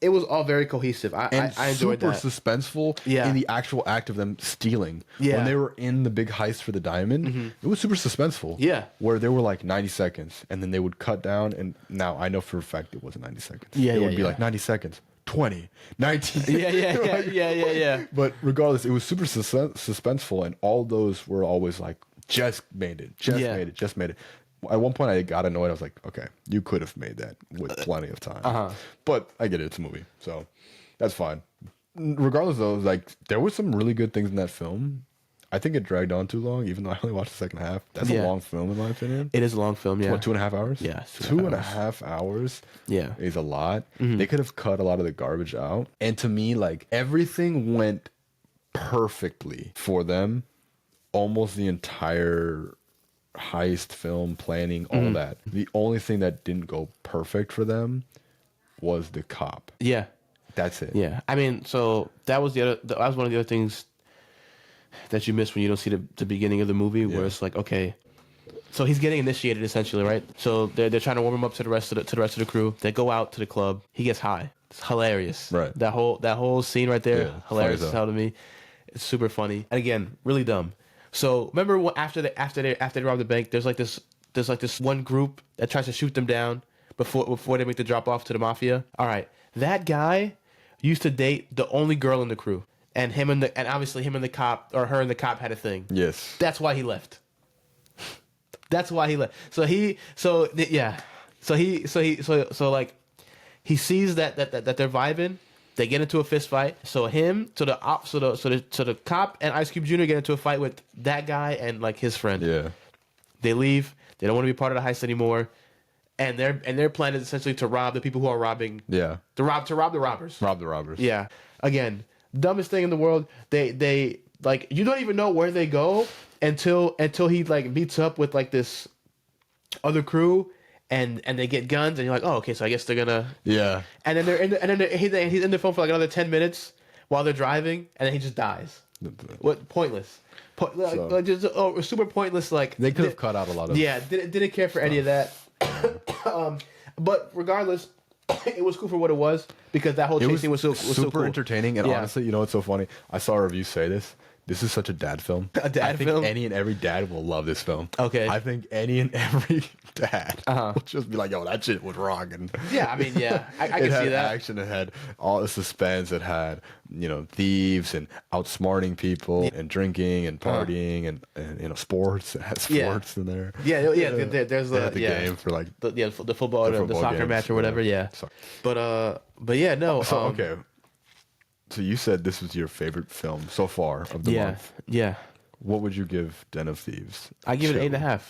it was all very cohesive. I enjoyed that. Super suspenseful in the actual act of them stealing. Yeah. When they were in the big heist for the diamond, it was super suspenseful. Yeah. Where they were like 90 seconds, and then they would cut down, and now I know for a fact it wasn't 90 seconds. Yeah, it would be like 90 seconds. 20, 19. Yeah. But regardless, it was super suspenseful, and all those were always like, just made it. At one point, I got annoyed. I was like, okay, you could have made that with plenty of time. But I get it. It's a movie. So that's fine. Regardless, though, like, there were some really good things in that film. I think it dragged on too long, even though I only watched the second half. That's a long film, in my opinion. It is a long film, yeah. What, 2.5 hours? Yeah. 2.5 hours is a lot. They could have cut a lot of the garbage out. And to me, like, everything went perfectly for them. Almost the entire heist film, planning, all that. The only thing that didn't go perfect for them was the cop. Yeah. That's it. Yeah. I mean, so that was that was one of the other things that you miss when you don't see the beginning of the movie, where it's like, okay, so he's getting initiated essentially, right? So they're trying to warm him up to the rest of the crew. They go out to the club. He gets high. It's hilarious. Right. That whole scene right there, hilarious as hell to me. It's super funny. And again, really dumb. So remember after they rob the bank, there's like this one group that tries to shoot them down before they make the drop off to the mafia. All right, that guy used to date the only girl in the crew. And obviously him and the cop, or her and the cop, had a thing. Yes. That's why he left. That's why he left. So he sees that they're vibing. They get into a fist fight. So the cop and Ice Cube Jr. get into a fight with that guy and like his friend. Yeah. They leave. They don't want to be part of the heist anymore. And their plan is essentially to rob the people who are robbing. Yeah. To rob the robbers. Rob the robbers. Yeah. Again, dumbest thing in the world. They like, you don't even know where they go until he like meets up with like this other crew, and they get guns, and you're like, oh, okay, so I guess they're gonna. Yeah. And then he's in the phone for like another 10 minutes while they're driving, and then he just dies. What? Pointless. Super pointless. Like, they could have cut out a lot of. Yeah, didn't care for any of that. But regardless, it was cool for what it was, because that whole chase scene was super so cool. Entertaining. And honestly, you know what's so funny? I saw a review say this. This is such a dad film. A dad film? I think any and every dad will love this film. Okay. I think any and every dad will just be like, yo, that shit was wrong. And yeah, I mean, yeah. I can see that. It had action. It had all the suspense. It had, thieves and outsmarting people and drinking and partying and sports. It has sports in there. Yeah. There's the game for like the football, the soccer match or whatever. Yeah. Sorry. But yeah, no. So, okay. So you said this was your favorite film so far of the month. Yeah. What would you give Den of Thieves? I give it 8.5.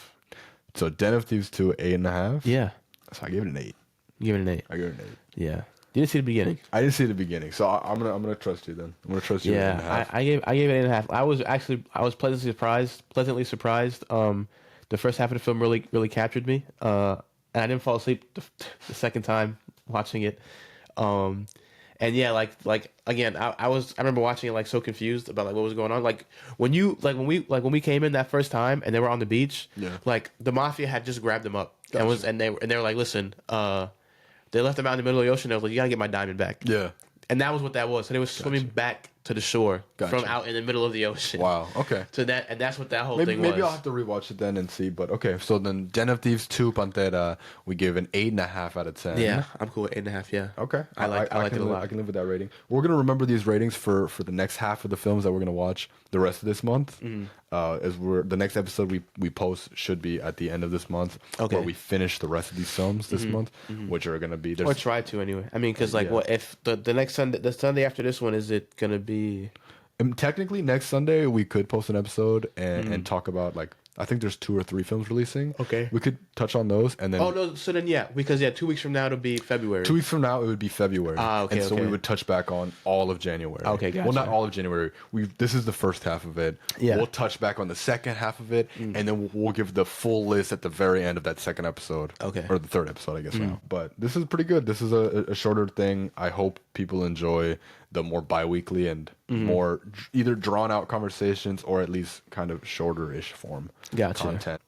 So Den of Thieves 2, 8.5? Yeah. So I gave it an 8. You give it an 8? I gave it an 8. Yeah. You didn't see the beginning. I didn't see the beginning. So I'm gonna trust you then. I'm gonna trust you. Yeah. I gave it 8.5. I was pleasantly surprised. The first half of the film really captured me. And I didn't fall asleep the second time watching it. And yeah, like again, I remember watching it like so confused about like what was going on. Like when we came in that first time and they were on the beach, like the mafia had just grabbed them up and they were like, listen, they left them out in the middle of the ocean. They was like, you gotta get my diamond back. Yeah. And that was what that was. So they were swimming back to the shore from Gotcha. out in the middle of the ocean. Wow. Okay. So that's what that whole thing was. Maybe I'll have to rewatch it then and see. But okay, so then Den of Thieves 2 Pantera, we give an 8.5 out of 10. Yeah, I'm cool with 8.5. Yeah. Okay. I like it a lot. I can live with that rating. We're gonna remember these ratings for the next half of the films that we're gonna watch the rest of this month. As the next episode we post should be at the end of this month, where we finish the rest of these films this month, which are gonna be. Or try to anyway. I mean, because what if the next Sunday, the Sunday after this one, is it gonna be? Technically, next Sunday we could post an episode and talk about like I think there's 2 or 3 films releasing. Okay, we could touch on those and then. Oh no! So then because 2 weeks from now it'll be February. 2 weeks from now it would be February. Okay. And so we would touch back on all of January. Okay, gotcha. Well, not all of January. This is the first half of it. Yeah. We'll touch back on the second half of it, and then we'll give the full list at the very end of that second episode. Okay. Or the third episode, I guess now. But this is pretty good. This is a shorter thing. I hope people enjoy the more bi-weekly and more either drawn out conversations or at least kind of shorter-ish form content.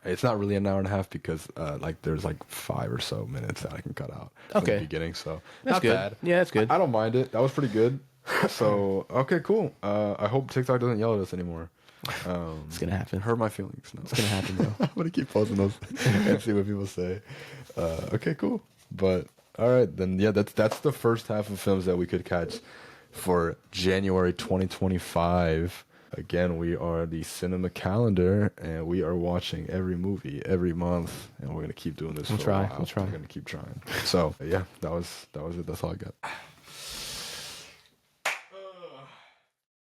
It's not really an hour and a half because like there's like 5 or so minutes that I can cut out from the beginning. So that's not good. bad. Yeah, that's good. I don't mind it. That was pretty good. So okay, cool. I hope TikTok doesn't yell at us anymore. It's gonna happen. Hurt my feelings. No. It's gonna happen, bro. I'm gonna keep posting those and see what people say. Okay, cool. But all right, then yeah, that's the first half of films that we could catch for January 2025. Again, we are the Cinema Calendar, and we are watching every movie every month, and we're gonna keep doing this. We'll try. We're gonna keep trying. So yeah, that was it. That's all I got.